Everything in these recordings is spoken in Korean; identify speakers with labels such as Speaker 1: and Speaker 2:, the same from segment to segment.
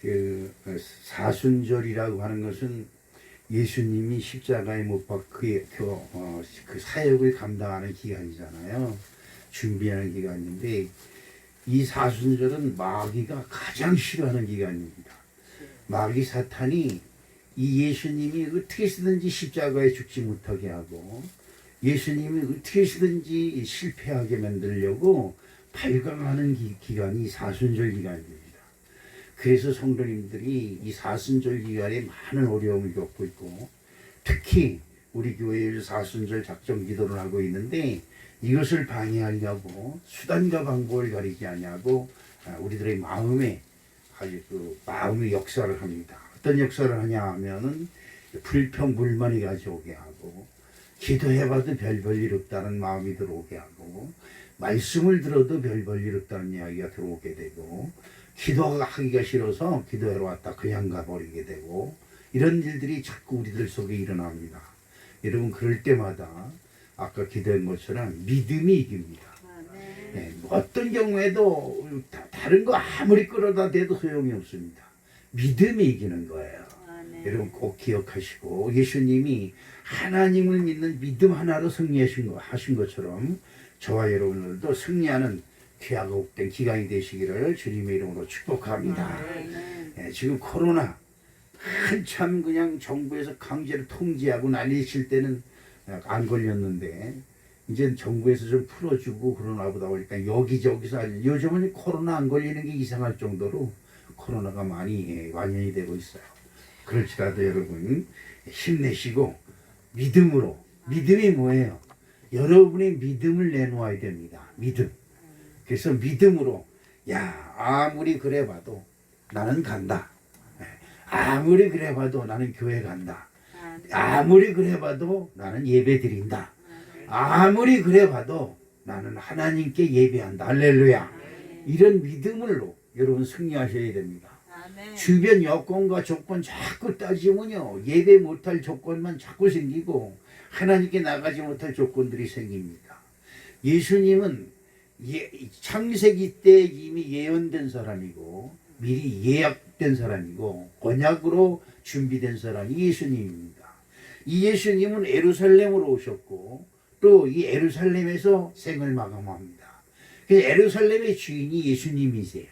Speaker 1: 그 사순절이라고 하는 것은 예수님이 십자가에 못 박고 그 사역을 감당하는 기간이잖아요. 준비하는 기간인데 이 사순절은 마귀가 가장 싫어하는 기간입니다. 마귀 사탄이 이 예수님이 어떻게 쓰든지 십자가에 죽지 못하게 하고 예수님이 어떻게 쓰든지 실패하게 만들려고 발광하는 기간이 사순절 기간입니다. 그래서 성도님들이 이 사순절 기간에 많은 어려움을 겪고 있고 특히 우리 교회에서 사순절 작정 기도를 하고 있는데 이것을 방해하려고 수단과 방법을 가리지 아니하고 우리들의 마음에 아주 그 마음의 역사를 합니다. 어떤 역사를 하냐 하면은 불평 불만이 가져오게 하고 기도해봐도 별 일 없다는 마음이 들어오게 하고 말씀을 들어도 별 일 없다는 이야기가 들어오게 되고 기도하기가 싫어서 기도하러 왔다 그냥 가버리게 되고 이런 일들이 자꾸 우리들 속에 일어납니다. 여러분 그럴 때마다 아까 기도한 것처럼 믿음이 이깁니다. 네, 어떤 경우에도 다른 거 아무리 끌어다 대도 소용이 없습니다. 믿음이 이기는 거예요. 여러분 꼭 기억하시고 예수님이 하나님을 믿는 믿음 하나로 승리하신 것처럼 저와 여러분들도 승리하는 귀하고 복된 기간이 되시기를 주님의 이름으로 축복합니다. 네, 지금 코로나 한참 그냥 정부에서 강제로 통제하고 난리칠 때는 안 걸렸는데 이제 정부에서 좀 풀어주고 그러나 보다 보니까 여기저기서 요즘은 코로나 안 걸리는 게 이상할 정도로 코로나가 많이 완연이 되고 있어요. 그럴지라도 여러분 힘내시고 믿음으로 믿음이 뭐예요? 여러분의 믿음을 내놓아야 됩니다. 믿음. 그래서 믿음으로 야 아무리 그래 봐도 나는 간다. 아무리 그래 봐도 나는 교회 간다. 아무리 그래 봐도 나는 예배 드린다. 아무리 그래 봐도 나는 하나님께 예배한다. 할렐루야. 이런 믿음으로 여러분 승리하셔야 됩니다. 주변 여건과 조건 자꾸 따지면요 예배 못할 조건만 자꾸 생기고 하나님께 나가지 못할 조건들이 생깁니다. 예수님은 창세기 때 이미 예언된 사람이고 미리 예약된 사람이고 언약으로 준비된 사람이 예수님입니다. 이 예수님은 예루살렘으로 오셨고 또 이 예루살렘에서 생을 마감합니다. 그래서 예루살렘의 주인이 예수님이세요.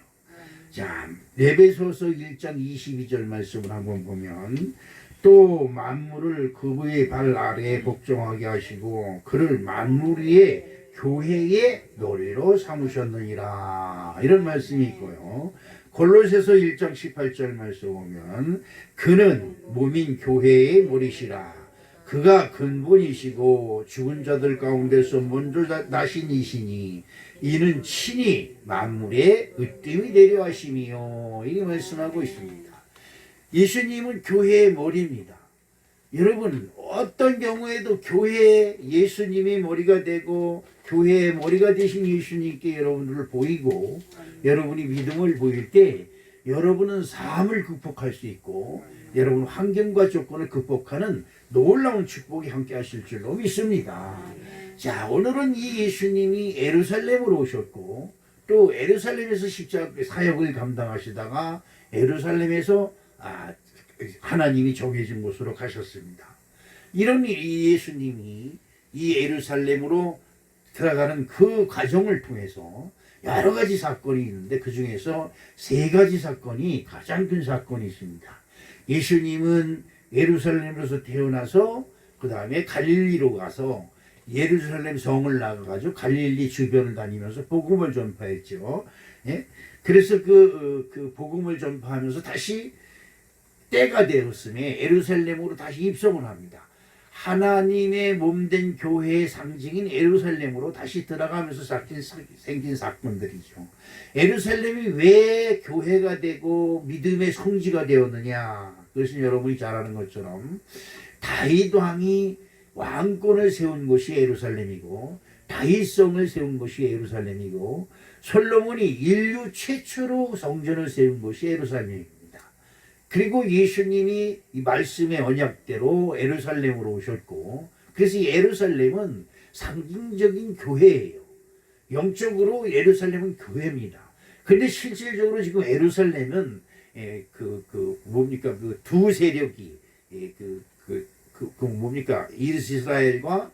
Speaker 1: 자, 에베소서 1장 22절 말씀을 한번 보면 또 만물을 그의 발 아래에 복종하게 하시고 그를 만물 위에 교회의 노리로 삼으셨느니라 이런 말씀이 있고요. 골로새서 1장 18절 말씀 보면 그는 몸인 교회의 머리시라 그가 근본이시고 죽은 자들 가운데서 먼저 나신 이시니 이는 친히 만물의 으뜸이 되려 하심이요 이렇게 말씀하고 있습니다. 예수님은 교회의 머리입니다. 여러분 어떤 경우에도 교회에 예수님이 머리가 되고 교회의 머리가 되신 예수님께 여러분들을 보이고 여러분이 믿음을 보일 때 여러분은 삶을 극복할 수 있고 여러분 환경과 조건을 극복하는 놀라운 축복이 함께 하실 줄로 믿습니다. 자, 오늘은 이 예수님이 예루살렘으로 오셨고 또 예루살렘에서 십자가 사역을 감당하시다가 예루살렘에서 하나님이 정해진 곳으로 가셨습니다. 이런 이 예수님이 이 예루살렘으로 들어가는 그 과정을 통해서 여러 가지 사건이 있는데 그 중에서 세 가지 사건이 가장 큰 사건이 있습니다. 예수님은 예루살렘으로서 태어나서 그 다음에 갈릴리로 가서 예루살렘 성을 나가가지고 갈릴리 주변을 다니면서 복음을 전파했죠. 예? 그래서 그 복음을 전파하면서 다시 때가 되었음에 예루살렘으로 다시 입성을 합니다. 하나님의 몸된 교회의 상징인 예루살렘으로 다시 들어가면서 생긴 사건들이죠. 예루살렘이 왜 교회가 되고 믿음의 성지가 되었느냐? 그것은 여러분이 잘 아는 것처럼 다윗 왕이 왕권을 세운 곳이 예루살렘이고 다윗성을 세운 곳이 예루살렘이고 솔로몬이 인류 최초로 성전을 세운 곳이 예루살렘입니다. 그리고 예수님이 이 말씀의 언약대로 예루살렘으로 오셨고 그래서 예루살렘은 상징적인 교회예요. 영적으로 예루살렘은 교회입니다. 그런데 실질적으로 지금 예루살렘은 뭡니까 그 두 세력이 뭡니까 이스라엘과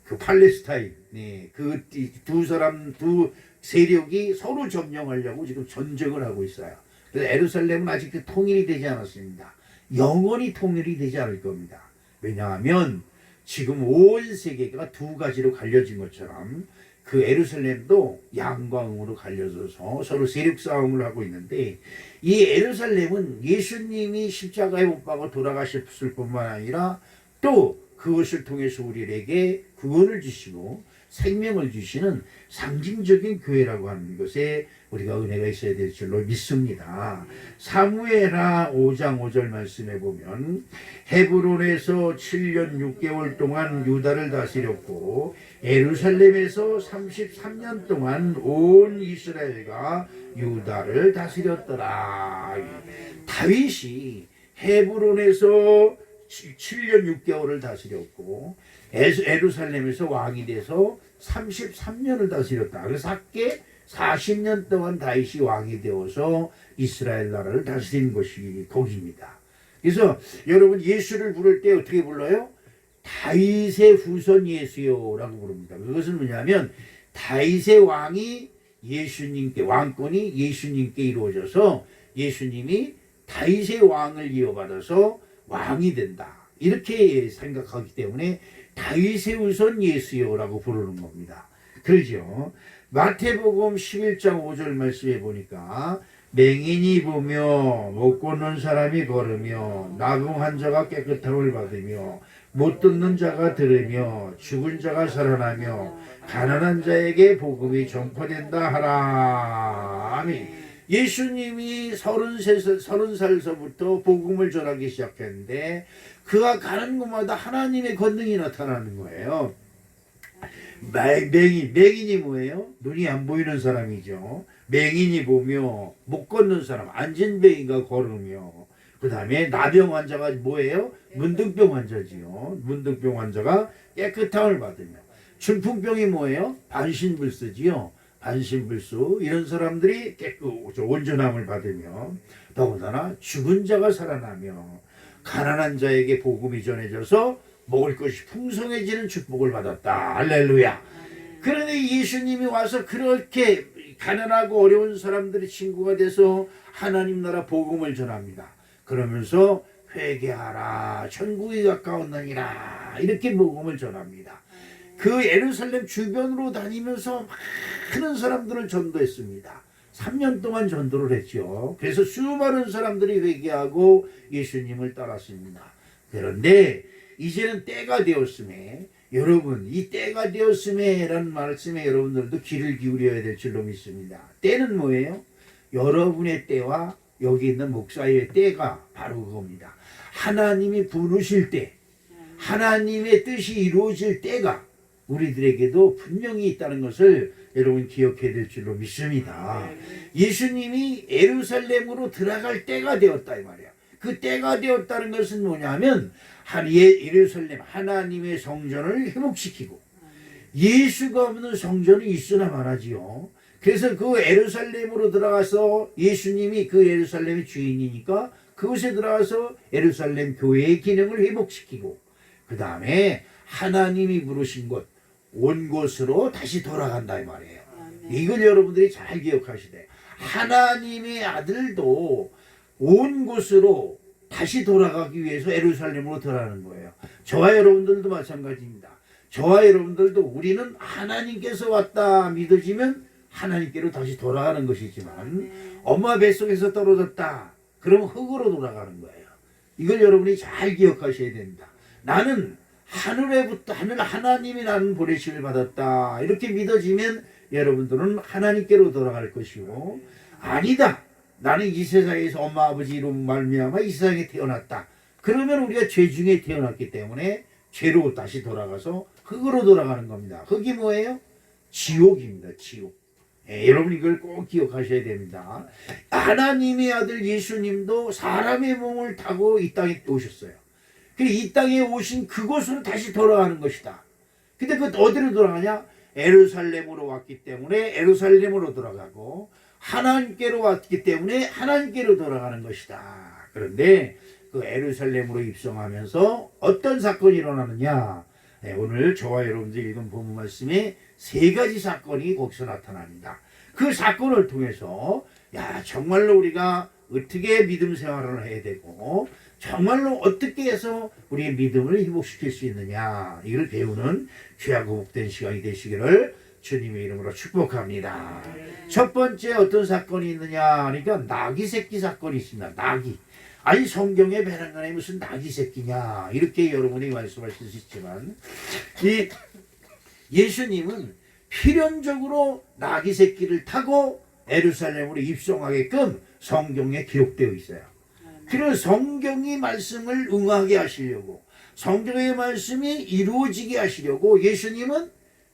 Speaker 1: 그 팔레스타인 그 두 세력이 서로 점령하려고 지금 전쟁을 하고 있어요. 그래서 예루살렘은 아직 통일이 되지 않았습니다. 영원히 통일이 되지 않을 겁니다. 왜냐하면 지금 온 세계가 두 가지로 갈려진 것처럼 그 예루살렘도 양과 음으로 갈려져서 서로 세력 싸움을 하고 있는데, 이 예루살렘은 예수님이 십자가에 못 박아 돌아가셨을 뿐만 아니라 또 그것을 통해서 우리에게 구원을 주시고 생명을 주시는 상징적인 교회라고 하는 것에 우리가 은혜가 있어야 될 줄로 믿습니다. 사무엘하 5장 5절 말씀에 보면 헤브론에서 7년 6개월 동안 유다를 다스렸고 예루살렘에서 33년 동안 온 이스라엘과 유다를 다스렸더라. 다윗이 헤브론에서 7년 6개월을 다스렸고 예루살렘에서 왕이 돼서 33년을 다스렸다. 그래서 합계 40년 동안 다윗이 왕이 되어서 이스라엘 나라를 다스린 것이 거기입니다. 그래서 여러분 예수를 부를 때 어떻게 불러요? 다윗의 후손 예수요라고 부릅니다. 그것은 뭐냐면 다윗의 왕이 예수님께, 왕권이 예수님께 이루어져서 예수님이 다윗의 왕을 이어받아서 왕이 된다, 이렇게 생각하기 때문에 다윗의 후손 예수요라고 부르는 겁니다. 그러죠. 마태복음 11장 5절 말씀에 보니까 맹인이 보며 못 걷는 사람이 걸으며 나병한 자가 깨끗함을 받으며 못 듣는 자가 들으며 죽은 자가 살아나며 가난한 자에게 복음이 전파된다 하라. 아멘. 예수님이 30살서부터 복음을 전하기 시작했는데 그가 가는 곳마다 하나님의 권능이 나타나는 거예요. 맹인이 뭐예요? 눈이 안 보이는 사람이죠. 맹인이 보며 못 걷는 사람, 안진뱅이가 걸으며, 그 다음에 나병 환자가 뭐예요? 문둥병 환자지요. 문둥병 환자가 깨끗함을 받으며, 중풍병이 뭐예요? 반신불수지요. 반신불수, 이런 사람들이 온전함을 받으며, 더군다나 죽은 자가 살아나며 가난한 자에게 복음이 전해져서 먹을 것이 풍성해지는 축복을 받았다. 할렐루야. 그런데 예수님이 와서 그렇게 가난하고 어려운 사람들의 친구가 돼서 하나님 나라 복음을 전합니다. 그러면서 회개하라, 천국이 가까웠느니라, 이렇게 복음을 전합니다. 그 예루살렘 주변으로 다니면서 많은 사람들을 전도했습니다. 3년 동안 전도를 했죠. 그래서 수많은 사람들이 회개하고 예수님을 따랐습니다. 그런데 이제는 때가 되었음에, 여러분 이 때가 되었음에 라는 말씀에 여러분들도 귀를 기울여야 될 줄로 믿습니다. 때는 뭐예요? 여러분의 때와 여기 있는 목사의 때가 바로 그겁니다. 하나님이 부르실 때, 하나님의 뜻이 이루어질 때가 우리들에게도 분명히 있다는 것을 여러분 기억해야 될 줄로 믿습니다. 예수님이 예루살렘으로 들어갈 때가 되었다 이 말이야. 그 때가 되었다는 것은 뭐냐면 예루살렘 하나님의 성전을 회복시키고, 예수가 없는 성전이 있으나 말하지요. 그래서 그 예루살렘으로 들어가서 예수님이 그 예루살렘의 주인이니까 그곳에 들어가서 예루살렘 교회의 기능을 회복시키고, 그 다음에 하나님이 부르신 곳, 온 곳으로 다시 돌아간다 이 말이에요. 이걸 여러분들이 잘 기억하시되, 하나님의 아들도 온 곳으로 다시 돌아가기 위해서 예루살렘으로 들어가는 거예요. 저와 여러분들도 마찬가지입니다. 저와 여러분들도 우리는 하나님께서 왔다 믿어지면 하나님께로 다시 돌아가는 것이지만, 엄마 뱃속에서 떨어졌다 그러면 흙으로 돌아가는 거예요. 이걸 여러분이 잘 기억하셔야 됩니다. 나는 하늘에부터 하나님이 나는 보내심을 받았다 이렇게 믿어지면 여러분들은 하나님께로 돌아갈 것이고, 아니다, 나는 이 세상에서 엄마 아버지로 말미암아 이 세상에 태어났다 그러면 우리가 죄 중에 태어났기 때문에 죄로 다시 돌아가서 흙으로 돌아가는 겁니다. 흙이 뭐예요? 지옥입니다. 지옥. 여러분 이걸 꼭 기억하셔야 됩니다. 하나님의 아들 예수님도 사람의 몸을 타고 이 땅에 오셨어요. 이 땅에 오신 그곳으로 다시 돌아가는 것이다. 근데 그 어디로 돌아가냐? 예루살렘으로 왔기 때문에 예루살렘으로 돌아가고, 하나님께로 왔기 때문에 하나님께로 돌아가는 것이다. 그런데 그 예루살렘으로 입성하면서 어떤 사건이 일어나느냐? 네, 오늘 저와 여러분들이 읽은 본문 말씀에 세 가지 사건이 거기서 나타납니다. 그 사건을 통해서 정말로 우리가 어떻게 믿음 생활을 해야 되고 정말로 어떻게 해서 우리의 믿음을 회복시킬 수 있느냐, 이걸 배우는 귀하고 복된 시간이 되시기를 주님의 이름으로 축복합니다. 첫 번째 어떤 사건이 있느냐 하니까 나귀 새끼 사건이 있습니다. 나귀. 아니 성경에 베란간에 무슨 나귀 새끼냐 이렇게 여러분이 말씀하실 수 있지만 이 예수님은 필연적으로 나귀 새끼를 타고 예루살렘으로 입성하게끔 성경에 기록되어 있어요. 그래서 성경이 말씀을 응하게 하시려고, 성경의 말씀이 이루어지게 하시려고 예수님은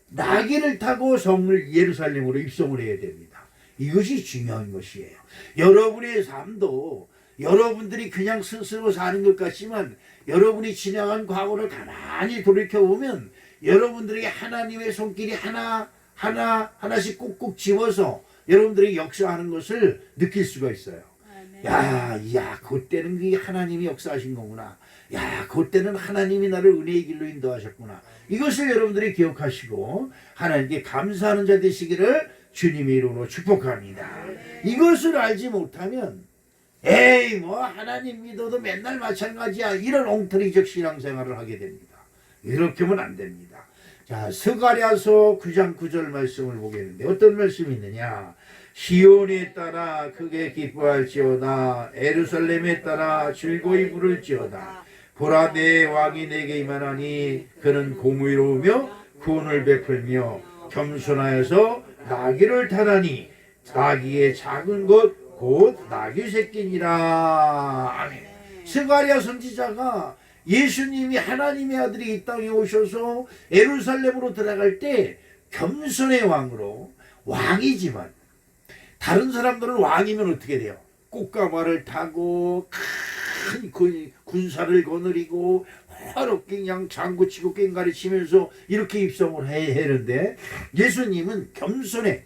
Speaker 1: 나귀를 타고 성을 예루살렘으로 입성을 해야 됩니다. 이것이 중요한 것이에요. 여러분의 삶도 여러분들이 그냥 스스로 사는 것 같지만 여러분이 지나간 과거를 가만히 돌이켜보면 여러분들에게 하나님의 손길이 하나씩 꾹꾹 집어서 여러분들이 역사하는 것을 느낄 수가 있어요. 그때는 그게 하나님이 역사하신 거구나. 그때는 하나님이 나를 은혜의 길로 인도하셨구나. 이것을 여러분들이 기억하시고 하나님께 감사하는 자 되시기를 주님의 이름으로 축복합니다. 이것을 알지 못하면 하나님 믿어도 맨날 마찬가지야, 이런 엉터리적 신앙생활을 하게 됩니다. 이렇게 하면 안 됩니다. 자, 스가랴서 9장 9절 말씀을 보겠는데 어떤 말씀이 있느냐? 시온에 따라 크게 기뻐할지어다, 예루살렘에 따라 즐거이 부를지어다. 보라, 내 왕이 내게 임하나니 그는 공의로우며 구원을 베풀며 겸손하여서 나귀를 타나니 나귀의 작은 것 곧 나귀 새끼니라. 아멘. 스가랴 선지자가 예수님이 하나님의 아들이 이 땅에 오셔서 예루살렘으로 들어갈 때 겸손의 왕으로, 왕이지만 다른 사람들은 왕이면 어떻게 돼요? 꽃가마를 타고 큰 군사를 거느리고 화롭게 그냥 장구치고 꽹가리 치면서 이렇게 입성을 해야 하는데 예수님은 겸손해.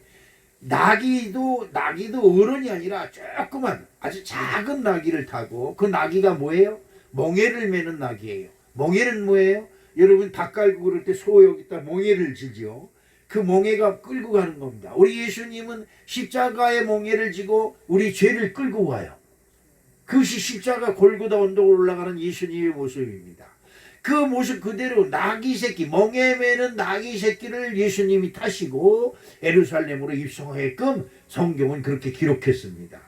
Speaker 1: 나귀도 어른이 아니라 조그만 아주 작은 나귀를 타고, 그 나귀가 뭐예요? 멍에를 매는 나귀예요. 멍에는 뭐예요? 여러분 닭 갈고 그럴 때 소 여기다 멍에를 지죠. 그 멍에가 끌고 가는 겁니다. 우리 예수님은 십자가의 멍에를 지고 우리 죄를 끌고 가요. 그것이 십자가 골고다 언덕을 올라가는 예수님의 모습입니다. 그 모습 그대로 나귀 새끼, 멍에 매는 나귀 새끼를 예수님이 타시고 예루살렘으로 입성하게끔 성경은 그렇게 기록했습니다.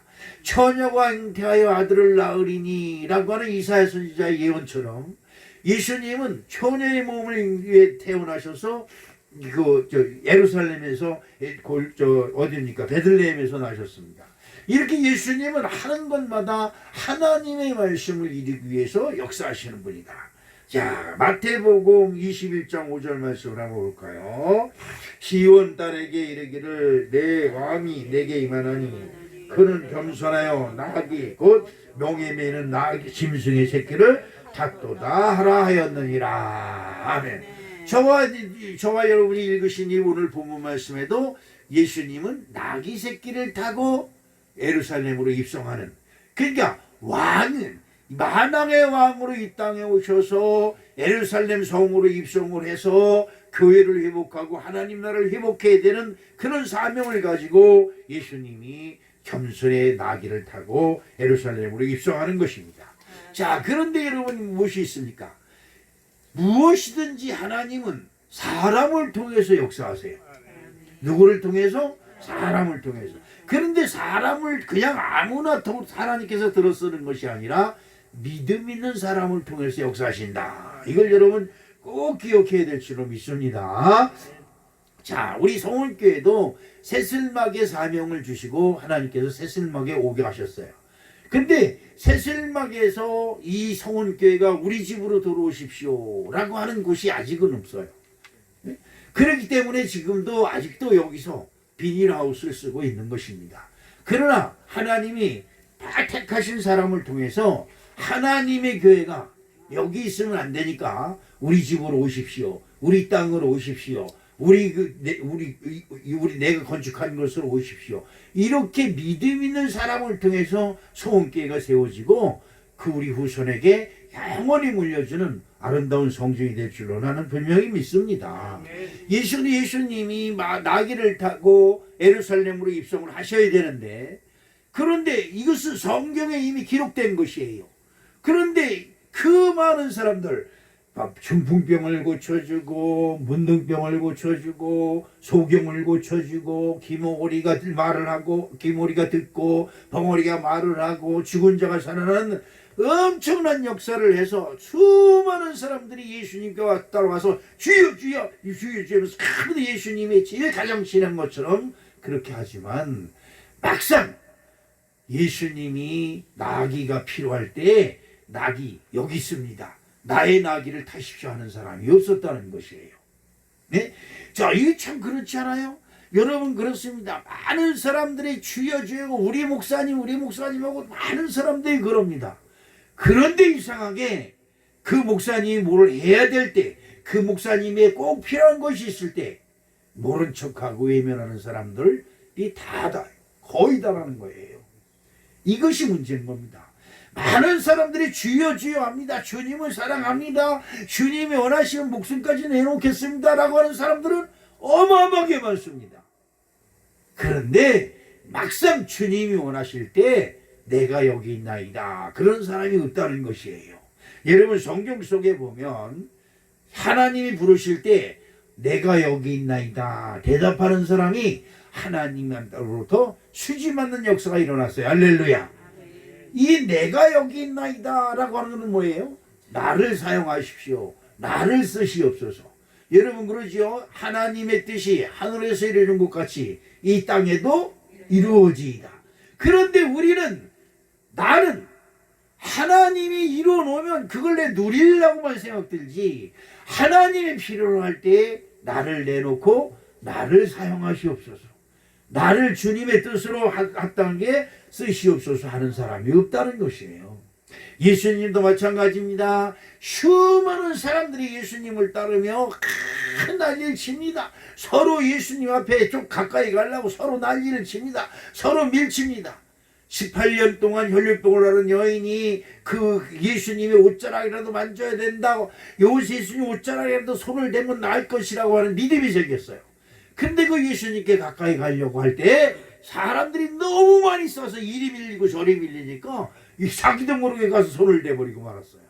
Speaker 1: 처녀가 잉태하여 아들을 낳으리니 라고 하는 이사야 선지자의 예언처럼 예수님은 처녀의 몸을 위해 태어나셔서 예루살렘에서 어디입니까? 베들레헴에서 나셨습니다. 이렇게 예수님은 하는 것마다 하나님의 말씀을 이루기 위해서 역사하시는 분이다. 자, 마태복음 21장 5절 말씀을 한번 볼까요? 시온 딸에게 이르기를 내 왕이 내게 임하나니 그는 겸손하여 나귀 곧 멍에 매는 나귀 짐승의 새끼를 탔도다 하라 하였느니라. 아멘. 저와 여러분이 읽으신 이 오늘 본문 말씀에도 예수님은 나귀 새끼를 타고 예루살렘으로 입성하는, 그러니까 왕은 만왕의 왕으로 이 땅에 오셔서 예루살렘 성으로 입성을 해서 교회를 회복하고 하나님 나라를 회복해야 되는 그런 사명을 가지고 예수님이 겸손의 나귀를 타고 예루살렘으로 입성하는 것입니다. 자, 그런데 여러분 무엇이 있습니까? 무엇이든지 하나님은 사람을 통해서 역사하세요. 누구를 통해서? 사람을 통해서. 그런데 사람을 그냥 아무나 하나님께서 들어 쓰는 것이 아니라 믿음 있는 사람을 통해서 역사하신다. 이걸 여러분 꼭 기억해야 될 줄로 믿습니다. 자, 우리 성원교회도 새슬막의 사명을 주시고 하나님께서 새슬막에 오게 하셨어요. 근데 새슬막에서 이 성원교회가 우리 집으로 들어오십시오 라고 하는 곳이 아직은 없어요. 그렇기 때문에 지금도 아직도 여기서 비닐하우스를 쓰고 있는 것입니다. 그러나 하나님이 다 택하신 사람을 통해서 하나님의 교회가 여기 있으면 안 되니까 우리 집으로 오십시오, 우리 땅으로 오십시오, 우리 내가 건축한 것으로 오십시오. 이렇게 믿음 있는 사람을 통해서 소원교회가 세워지고 그 우리 후손에게 영원히 물려주는 아름다운 성전이 될 줄로 나는 분명히 믿습니다. 예수님이 나귀를 타고 예루살렘으로 입성을 하셔야 되는데, 그런데 이것은 성경에 이미 기록된 것이에요. 그런데 그 많은 사람들, 중풍병을 고쳐주고 문둥병을 고쳐주고 소경을 고쳐주고 기모리가 말을 하고 기모리가 듣고 벙어리가 말을 하고 죽은 자가 살아나는 엄청난 역사를 해서 수많은 사람들이 예수님께 따라와서 주여 주여 주여 주여 하면서 예수님의 제일 가장 친한 것처럼 그렇게 하지만, 막상 예수님이 나귀가 필요할 때 나귀 여기 있습니다, 나의 나귀를 타십시오 하는 사람이 없었다는 것이에요. 네? 자, 이게 참 그렇지 않아요? 여러분, 그렇습니다. 많은 사람들이 주여 주여고 우리 목사님하고 많은 사람들이 그럽니다. 그런데 이상하게 그 목사님이 뭘 해야 될 때, 그 목사님의 꼭 필요한 것이 있을 때 모른 척하고 외면하는 사람들이 거의 다라는 거예요. 이것이 문제인 겁니다. 많은 사람들이 주여 주여 합니다. 주님을 사랑합니다. 주님이 원하시는 목숨까지 내놓겠습니다 라고 하는 사람들은 어마어마하게 많습니다. 그런데 막상 주님이 원하실 때 내가 여기 있나이다, 그런 사람이 없다는 것이에요. 여러분, 성경 속에 보면 하나님이 부르실 때 내가 여기 있나이다 대답하는 사람이 하나님으로부터 수지맞는 역사가 일어났어요. 할렐루야. 이 내가 여기 있나이다 라고 하는 것은 뭐예요? 나를 사용하십시오, 나를 쓰시옵소서. 여러분, 그러지요? 하나님의 뜻이 하늘에서 이루어진 것 같이 이 땅에도 이루어지이다. 그런데 나는 하나님이 이루어 놓으면 그걸 내 누리려고만 생각들지, 하나님이 필요로 할 때 나를 내놓고 나를 사용하시옵소서, 나를 주님의 뜻으로 합당하게 쓰시옵소서 하는 사람이 없다는 것이에요. 예수님도 마찬가지입니다. 수많은 사람들이 예수님을 따르며 큰 난리를 칩니다. 서로 예수님 앞에 좀 가까이 가려고 서로 난리를 칩니다. 서로 밀칩니다. 18년 동안 혈류병을 앓은 여인이 그 예수님의 옷자락이라도 만져야 된다고, 예수님 옷자락이라도 손을 대면 나을 것이라고 하는 믿음이 생겼어요. 근데 그 예수님께 가까이 가려고 할 때 사람들이 너무 많이 써서 이리 밀리고 저리 밀리니까 자기도 모르게 가서 손을 대버리고 말았어요.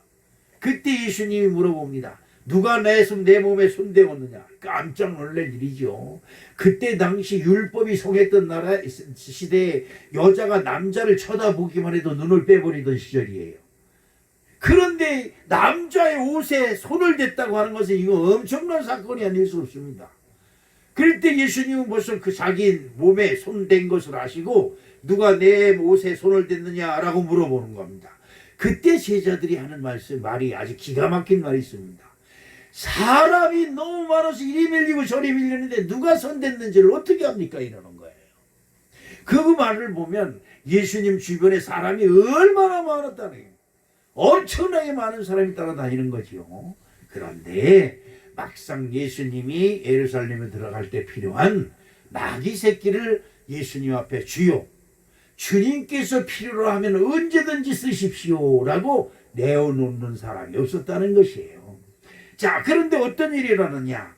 Speaker 1: 그때 예수님이 물어봅니다. 누가 내 몸에 손 대었느냐? 깜짝 놀랄 일이죠. 그때 당시 율법이 성했던 나라 시대에 여자가 남자를 쳐다보기만 해도 눈을 빼버리던 시절이에요. 그런데 남자의 옷에 손을 댔다고 하는 것은 이거 엄청난 사건이 아닐 수 없습니다. 그럴 때 예수님은 벌써 그 자기 몸에 손 댄 것을 아시고 누가 내 옷에 손을 댔느냐라고 물어보는 겁니다. 그때 제자들이 하는 말이 아주 기가 막힌 말이 있습니다. 사람이 너무 많아서 이리 밀리고 저리 밀리는데 누가 손 댔는지를 어떻게 합니까? 이러는 거예요. 그 말을 보면 예수님 주변에 사람이 얼마나 많았다는 거예요. 엄청나게 많은 사람이 따라다니는 거죠. 그런데 막상 예수님이 예루살렘에 들어갈 때 필요한 나귀 새끼를 예수님 앞에 주여, 주님께서 필요로 하면 언제든지 쓰십시오 라고 내어놓는 사람이 없었다는 것이에요. 자, 그런데 어떤 일이 일어났냐?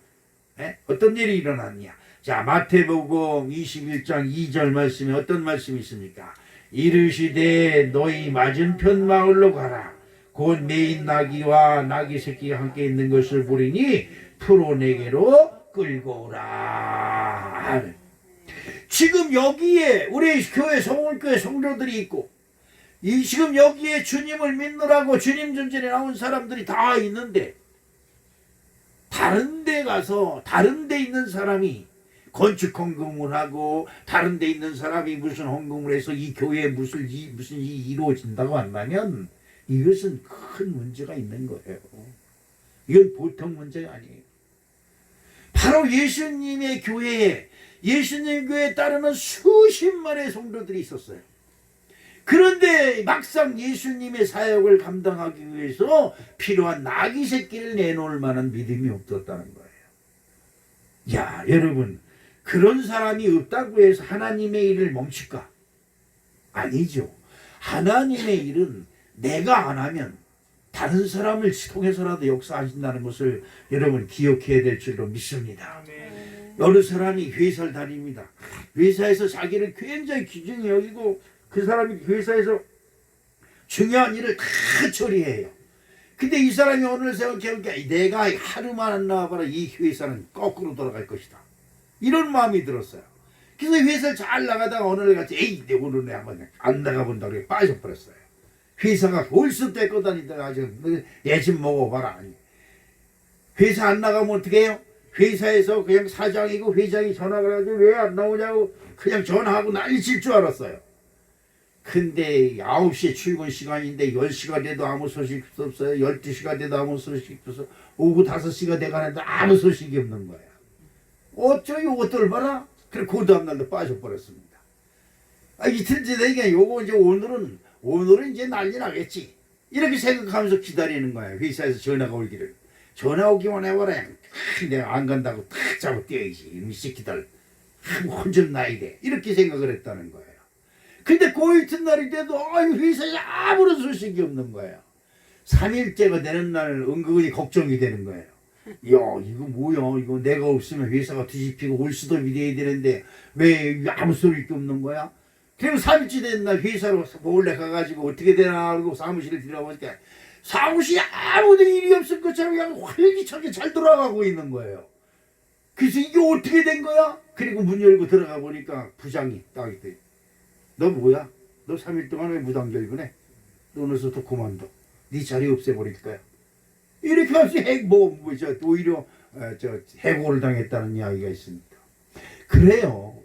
Speaker 1: 어떤 일이 일어났냐? 자, 마태복음 21장 2절 말씀에 어떤 말씀이 있습니까? 이르시되 너희 맞은편 마을로 가라. 곧 메인 나귀와 나귀 새끼가 함께 있는 것을 보리니 풀어내게로 끌고 오라. 지금 여기에 우리 교회 성원교회 성도들이 있고, 지금 여기에 주님을 믿느라고 주님 전전에 나온 사람들이 다 있는데, 다른 데 가서 다른 데 있는 사람이 건축 헌금을 하고 다른 데 있는 사람이 무슨 헌금을 해서 이 교회에 무슨 일이 이루어진다고 한다면 이것은 큰 문제가 있는 거예요. 이건 보통 문제가 아니에요. 바로 예수님의 교회에, 예수님 교회에 따르는 수십만의 성도들이 있었어요. 그런데 막상 예수님의 사역을 감당하기 위해서 필요한 나귀 새끼를 내놓을 만한 믿음이 없었다는 거예요. 야, 여러분, 그런 사람이 없다고 해서 하나님의 일을 멈출까? 아니죠. 하나님의 일은 내가 안 하면 다른 사람을 통해서라도 역사하신다는 것을 여러분 기억해야 될 줄로 믿습니다. 어느 사람이 회사를 다닙니다. 회사에서 자기를 굉장히 귀중히 여기고 그 사람이 회사에서 중요한 일을 다 처리해요. 근데 이 사람이 오늘 생각해보니까 내가 하루만 안 나와봐라 이 회사는 거꾸로 돌아갈 것이다. 이런 마음이 들었어요. 그래서 회사를 잘 나가다가 어느 날 같이 에이 오늘 한번 안 나가본다고 빠져버렸어요. 회사가 벌써 떼고 다니다가 지금 예심 먹어봐라. 회사 안 나가면 어떻게 해요? 회사에서 그냥 사장이고 회장이 전화를 해가지고 왜 안 나오냐고 그냥 전화하고 난리칠 줄 알았어요. 근데 9시에 출근 시간인데 10시가 돼도 아무 소식도 없어요. 12시가 돼도 아무 소식도 없어요. 오후 5시가 돼가는데 아무 소식이 없는 거예요. 어쩌 요것들 봐라. 그래 그 다음날도 빠져버렸습니다. 이틀째 되니까 요거 이제 오늘은 이제 난리 나겠지. 이렇게 생각하면서 기다리는 거예요. 회사에서 전화가 오기를. 전화 오기만 해봐라. 내가 안 간다고 탁 잡아 뛰어야지. 이놈의 새끼들. 혼좀 나야 돼. 이렇게 생각을 했다는 거예요. 근데 그 이튿날이 돼도 회사에 아무런 소식이 없는 거예요. 3일째가 되는 날 은근히 걱정이 되는 거예요. 야 이거 뭐야. 이거 내가 없으면 회사가 뒤집히고 올 수도 미래야 되는데 왜 아무 소리도 없는 거야. 그리고 3일째 된 날 회사로 몰래 가가지고 어떻게 되나 하고 사무실에 들어보니까 사무실에 아무도 일이 없을 것처럼 그냥 활기차게 잘 돌아가고 있는 거예요. 그래서 이게 어떻게 된 거야? 그리고 문 열고 들어가 보니까 부장이 딱 있대. 너 뭐야? 너 3일 동안 왜 무단결근해? 너 오늘부터 그만둬. 네 자리 없애버릴 거야. 이렇게 해서 오히려 해고를 당했다는 이야기가 있습니다. 그래요.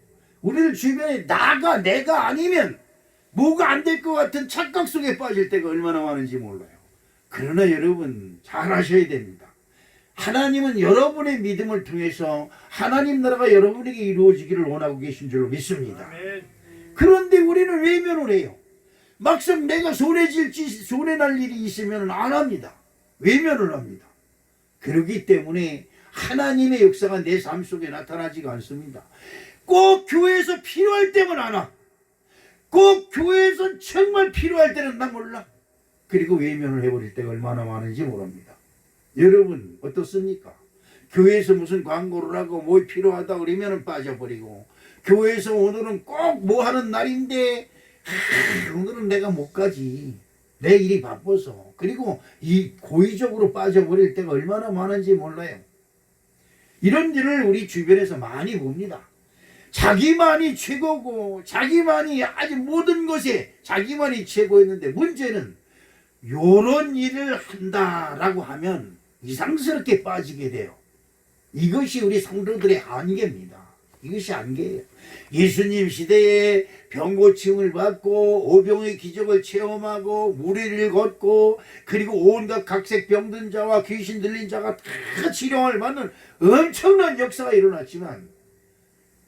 Speaker 1: 우리들 주변에 내가 아니면 뭐가 안 될 것 같은 착각 속에 빠질 때가 얼마나 많은지 몰라요. 그러나 여러분 잘 아셔야 됩니다. 하나님은 여러분의 믿음을 통해서 하나님 나라가 여러분에게 이루어지기를 원하고 계신 줄로 믿습니다. 그런데 우리는 외면을 해요. 막상 내가 손해날 일이 있으면 안 합니다. 외면을 합니다. 그렇기 때문에 하나님의 역사가 내 삶 속에 나타나지가 않습니다. 꼭 교회에서 필요할 때만 안 와. 꼭 교회에서 정말 필요할 때는 나 몰라. 그리고 외면을 해버릴 때가 얼마나 많은지 모릅니다. 여러분 어떻습니까? 교회에서 무슨 광고를 하고 뭐 필요하다 그러면 빠져버리고, 교회에서 오늘은 꼭 뭐 하는 날인데 오늘은 내가 못 가지. 내 일이 바빠서. 그리고 이 고의적으로 빠져버릴 때가 얼마나 많은지 몰라요. 이런 일을 우리 주변에서 많이 봅니다. 자기만이 최고고 자기만이 아주 모든 것에 자기만이 최고였는데 문제는 요런 일을 한다라고 하면 이상스럽게 빠지게 돼요. 이것이 우리 성도들의 한계입니다. 이것이 한계예요. 예수님 시대에 병고침을 받고 오병의 기적을 체험하고 무리를 걷고 그리고 온갖 각색 병든 자와 귀신 들린 자가 다 치료를 받는 엄청난 역사가 일어났지만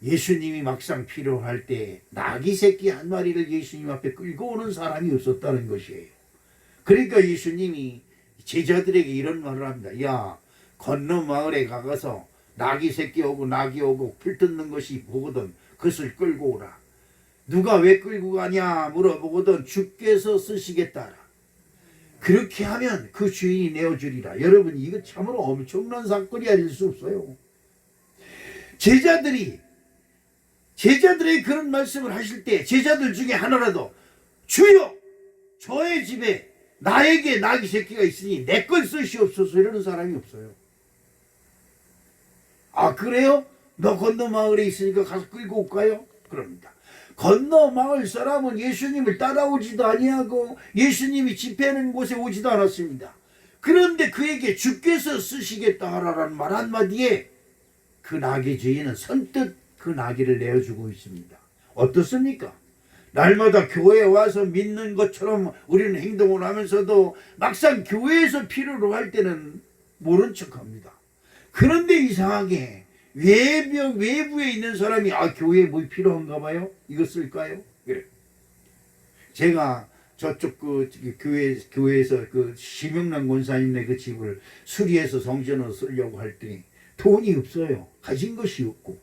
Speaker 1: 예수님이 막상 필요할 때 나귀 새끼 한 마리를 예수님 앞에 끌고 오는 사람이 없었다는 것이에요. 그러니까 예수님이 제자들에게 이런 말을 합니다. 야, 건너 마을에 가서 나귀 새끼 오고 나귀 오고 풀 뜯는 것이 보거든 그것을 끌고 오라. 누가 왜 끌고 가냐 물어보거든 주께서 쓰시겠다. 그렇게 하면 그 주인이 내어주리라. 여러분 이거 참으로 엄청난 사건이 아닐 수 없어요. 제자들의 그런 말씀을 하실 때 제자들 중에 하나라도 주여 저의 집에 나에게 나귀 새끼가 있으니 내 걸 쓰시옵소서 이러는 사람이 없어요. 아 그래요? 너 건너 마을에 있으니까 가서 끌고 올까요? 그럽니다. 건너 마을 사람은 예수님을 따라오지도 아니하고 예수님이 집회하는 곳에 오지도 않았습니다. 그런데 그에게 주께서 쓰시겠다 하라는 말 한마디에 그 나귀 주인은 선뜻 그 나귀를 내어주고 있습니다. 어떻습니까? 날마다 교회에 와서 믿는 것처럼 우리는 행동을 하면서도 막상 교회에서 필요로 할 때는 모른 척합니다. 그런데 이상하게 외부에 있는 사람이 교회에 뭐 필요한가 봐요? 이거 쓸까요? 그래. 제가 저쪽 교회에서 그 심영란 권사님네 그 집을 수리해서 성전으로 쓰려고 할 때 돈이 없어요. 가진 것이 없고.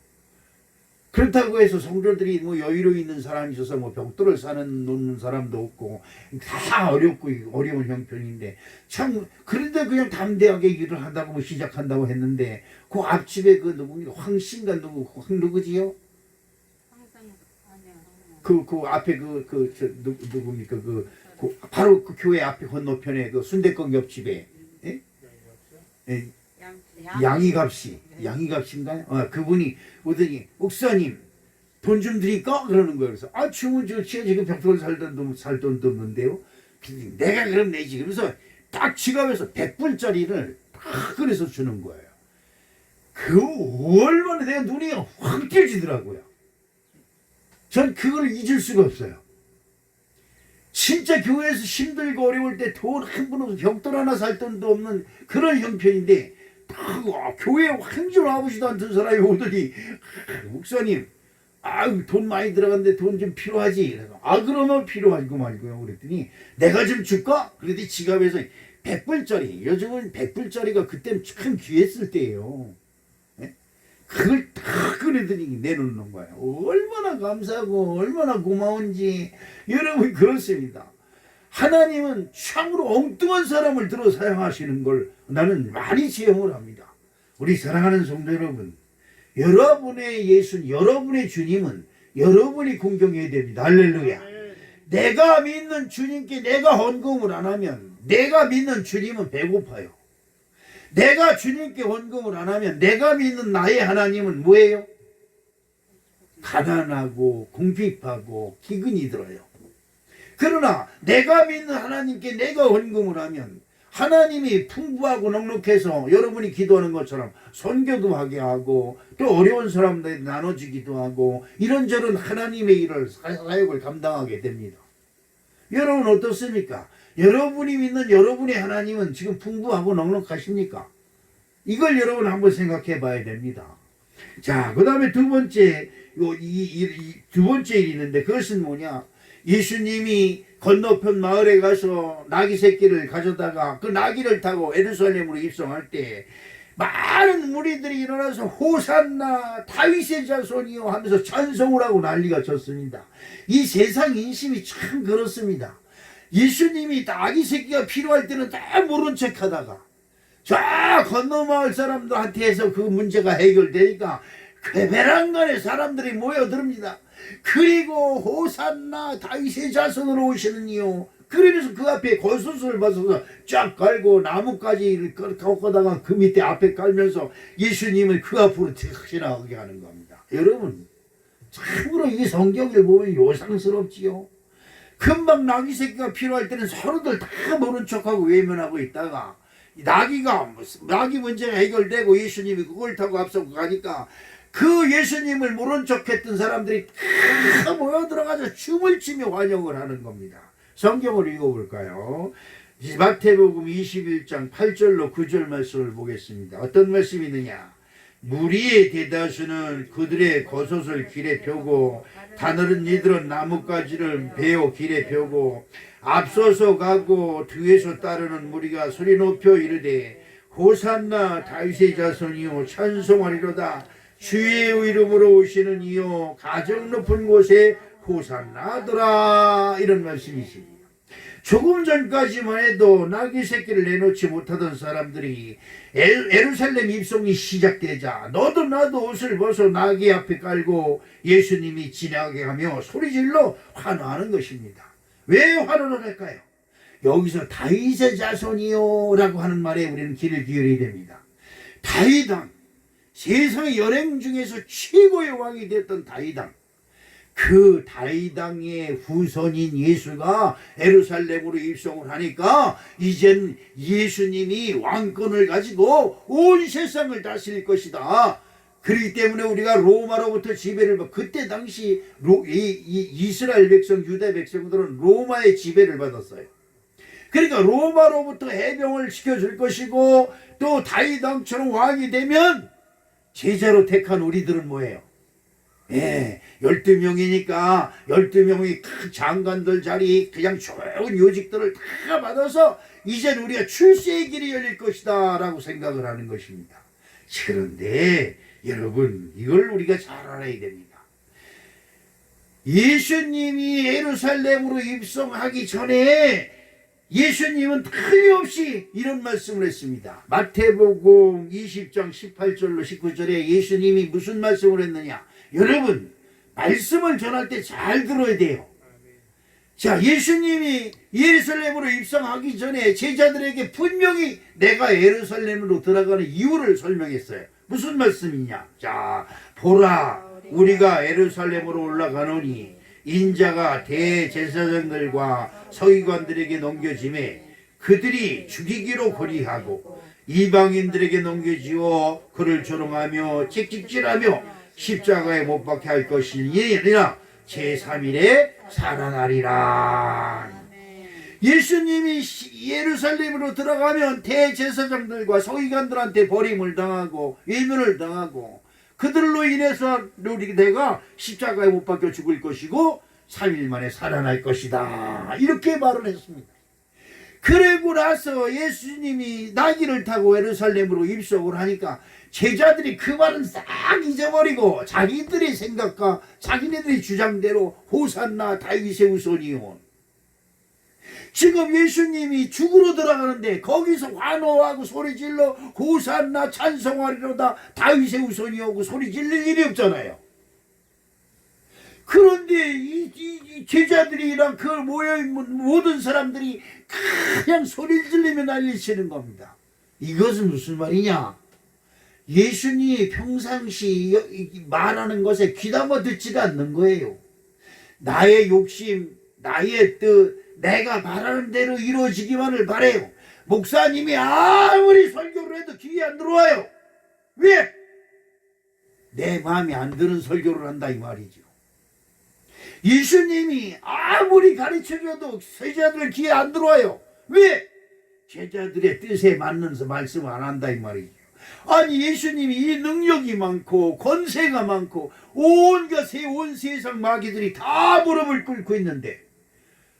Speaker 1: 그렇다고 해서 성도들이 뭐 여유로 있는 사람이 있어서 뭐 벽돌을 놓는 사람도 없고 다 어렵고 어려운 형편인데 참 그런데 그냥 담대하게 일을 한다고 뭐 시작한다고 했는데 그 앞집에 그 누구 황씨인가 누구지요? 그 앞에 누굽니까 바로 그 교회 앞에 건너편에 그 순대국 옆집에 예? 예. 양이갑씨인가요? 그분이 오더니 목사님 돈 좀 드릴까? 그러는 거예요. 그래서 주문 좋지요. 지금 벽돌 살 돈도 없는데요. 내가 그럼 내지. 그래서 딱 지갑에서 100불짜리를 딱 그래서 주는 거예요. 얼마나 내가 눈이 확 띄어지더라고요. 전 그걸 잊을 수가 없어요. 진짜 교회에서 힘들고 어려울 때 돈 한 푼 없어 벽돌 하나 살 돈도 없는 그런 형편인데 교회에 황줄 아버지도 않던 사람이 오더니 목사님 돈 많이 들어갔는데 돈 좀 필요하지. 그러면 필요하고 말고요. 그랬더니 내가 좀 줄까? 그랬더니 지갑에서 100불짜리 요즘은 100불짜리가 그때는 참 귀했을 때예요. 네? 그걸 딱 그러더니 내놓는 거예요. 얼마나 감사하고 얼마나 고마운지. 여러분 그렇습니다. 하나님은 참으로 엉뚱한 사람을 들어 사용하시는 걸 나는 많이 지형을 합니다. 우리 사랑하는 성도 여러분, 여러분의 예수, 여러분의 주님은 여러분이 공경해야 됩니다. 할렐루야. 내가 믿는 주님께 내가 헌금을 안 하면 내가 믿는 주님은 배고파요. 내가 주님께 헌금을 안 하면 내가 믿는 나의 하나님은 뭐예요? 가난하고 궁핍하고 기근이 들어요. 그러나 내가 믿는 하나님께 내가 헌금을 하면 하나님이 풍부하고 넉넉해서 여러분이 기도하는 것처럼 선교도 하게 하고 또 어려운 사람들에게 나눠주기도 하고 이런저런 하나님의 일을 사역을 감당하게 됩니다. 여러분 어떻습니까? 여러분이 믿는 여러분의 하나님은 지금 풍부하고 넉넉하십니까? 이걸 여러분 한번 생각해 봐야 됩니다. 자, 그 다음에 두 번째 일이 있는데 그것은 뭐냐? 예수님이 건너편 마을에 가서 나귀 새끼를 가져다가 그 나귀를 타고 예루살렘으로 입성할 때 많은 무리들이 일어나서 호산나 다윗의 자손이요 하면서 찬송을 하고 난리가 쳤습니다. 이 세상 인심이 참 그렇습니다. 예수님이 나귀 새끼가 필요할 때는 다 모른 척하다가 저 건너 마을 사람들한테 해서 그 문제가 해결되니까 베란간에 사람들이 모여듭니다. 그리고 호산나 다윗의 자손으로 오시는 이요. 그러면서 그 앞에 거수술을 벗어서 쫙 깔고 나뭇가지를 꺾어다가 그 밑에 앞에 깔면서 예수님을 그 앞으로 지나가게 하는 겁니다. 여러분 참으로 이 성경을 보면 요상스럽지요. 금방 나귀 새끼가 필요할 때는 서로들 다 모른 척하고 외면하고 있다가 나귀 문제가 해결되고 예수님이 그걸 타고 앞서고 가니까 그 예수님을 모른 척했던 사람들이 다 모여들어가서 춤을 추며 환영을 하는 겁니다. 성경을 읽어볼까요? 마태복음 21장 8절로 9절 말씀을 보겠습니다. 어떤 말씀이 있느냐? 무리의 대다수는 그들의 겉옷을 길에 펴고 다른 이들은 나뭇가지를 베어 길에 펴고 앞서서 가고 뒤에서 따르는 무리가 소리 높여 이르되 호산나 다윗의 자손이요 찬송하리로다. 주의 이름으로 오시는 이요 가장 높은 곳에 호산나더라. 이런 말씀이십니다. 조금 전까지만 해도 나귀 새끼를 내놓지 못하던 사람들이 예루살렘 입성이 시작되자 너도 나도 옷을 벗어 나귀 앞에 깔고 예수님이 지나가게 하며 소리질러 환호하는 것입니다. 왜 환호를 할까요? 여기서 다윗의 자손이요 라고 하는 말에 우리는 귀를 기울여야 됩니다. 다윗왕, 세상의 연행 중에서 최고의 왕이 됐던 다윗왕, 그 다윗왕의 후손인 예수가 예루살렘으로 입성을 하니까 이젠 예수님이 왕권을 가지고 온 세상을 다스릴 것이다. 그렇기 때문에 우리가 로마로부터 지배를 받고 그때 당시 이스라엘 백성, 유다 백성들은 로마의 지배를 받았어요. 그러니까 로마로부터 해병을 시켜줄 것이고 또 다윗 왕처럼 왕이 되면 제자로 택한 우리들은 뭐예요? 12명이니까 12명이 큰 장관들 자리 그냥 좋은 요직들을 다 받아서 이젠 우리가 출세의 길이 열릴 것이다 라고 생각을 하는 것입니다. 그런데 여러분 이걸 우리가 잘 알아야 됩니다. 예수님이 예루살렘으로 입성하기 전에 예수님은 틀림없이 이런 말씀을 했습니다. 마태복음 20장 18절로 19절에 예수님이 무슨 말씀을 했느냐. 여러분 말씀을 전할 때 잘 들어야 돼요. 자, 예수님이 예루살렘으로 입성하기 전에 제자들에게 분명히 내가 예루살렘으로 들어가는 이유를 설명했어요. 무슨 말씀이냐. 자, 보라 우리가 예루살렘으로 올라가노니 인자가 대제사장들과 서기관들에게 넘겨짐에 그들이 죽이기로 거리하고 이방인들에게 넘겨지어 그를 조롱하며 채찍질하며 십자가에 못 박게 할 것이니 아니라 제3일에 살아나리라. 예수님이 예루살렘으로 들어가면 대제사장들과 서기관들한테 버림을 당하고 외면을 당하고 그들로 인해서 내가 십자가에 못 박혀 죽을 것이고 3일 만에 살아날 것이다. 이렇게 말을 했습니다. 그러고 나서 예수님이 나귀를 타고 예루살렘으로 입성을 하니까 제자들이 그 말은 싹 잊어버리고 자기들의 생각과 자기네들의 주장대로 호산나 다윗의 후손이요. 지금 예수님이 죽으러 들어가는데 거기서 환호하고 소리질러 호산나 찬송하리로다 다윗의 후손이오고 소리질릴 일이 없잖아요. 그런데 이 제자들이랑 그 모여있는 모든 사람들이 그냥 소리를 지르며 난리치는 겁니다. 이것은 무슨 말이냐. 예수님이 평상시 말하는 것에 귀담아 듣지도 않는 거예요. 나의 욕심, 나의 뜻, 내가 말하는 대로 이루어지기만을 바래요. 목사님이 아무리 설교를 해도 귀에 안 들어와요. 왜? 내 마음에 안 드는 설교를 한다 이 말이죠. 예수님이 아무리 가르쳐줘도 제자들 귀에 안 들어와요. 왜? 제자들의 뜻에 맞는 말씀을 안 한다 이 말이죠. 아니 예수님이 이 능력이 많고 권세가 많고 온갖 온 세상 마귀들이 다 무릎을 꿇고 있는데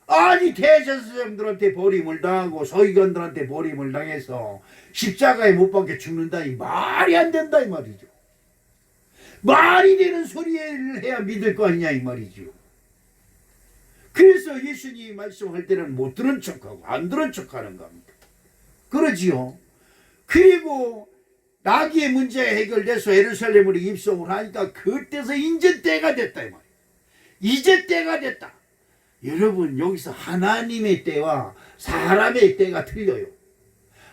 Speaker 1: 아니 대제사장들한테 버림을 당하고 서기관들한테 버림을 당해서 십자가에 못 박혀 죽는다니 말이 안 된다 이 말이죠. 말이 되는 소리를 해야 믿을 거 아니냐 이 말이죠. 그래서 예수님이 말씀할 때는 못 들은 척하고 안 들은 척하는 겁니다. 그러지요. 그리고 나귀의 문제가 해결돼서 예루살렘으로 입성을 하니까 그때서 이제 때가 됐다 이 말이에요. 이제 때가 됐다. 여러분 여기서 하나님의 때와 사람의 때가 틀려요.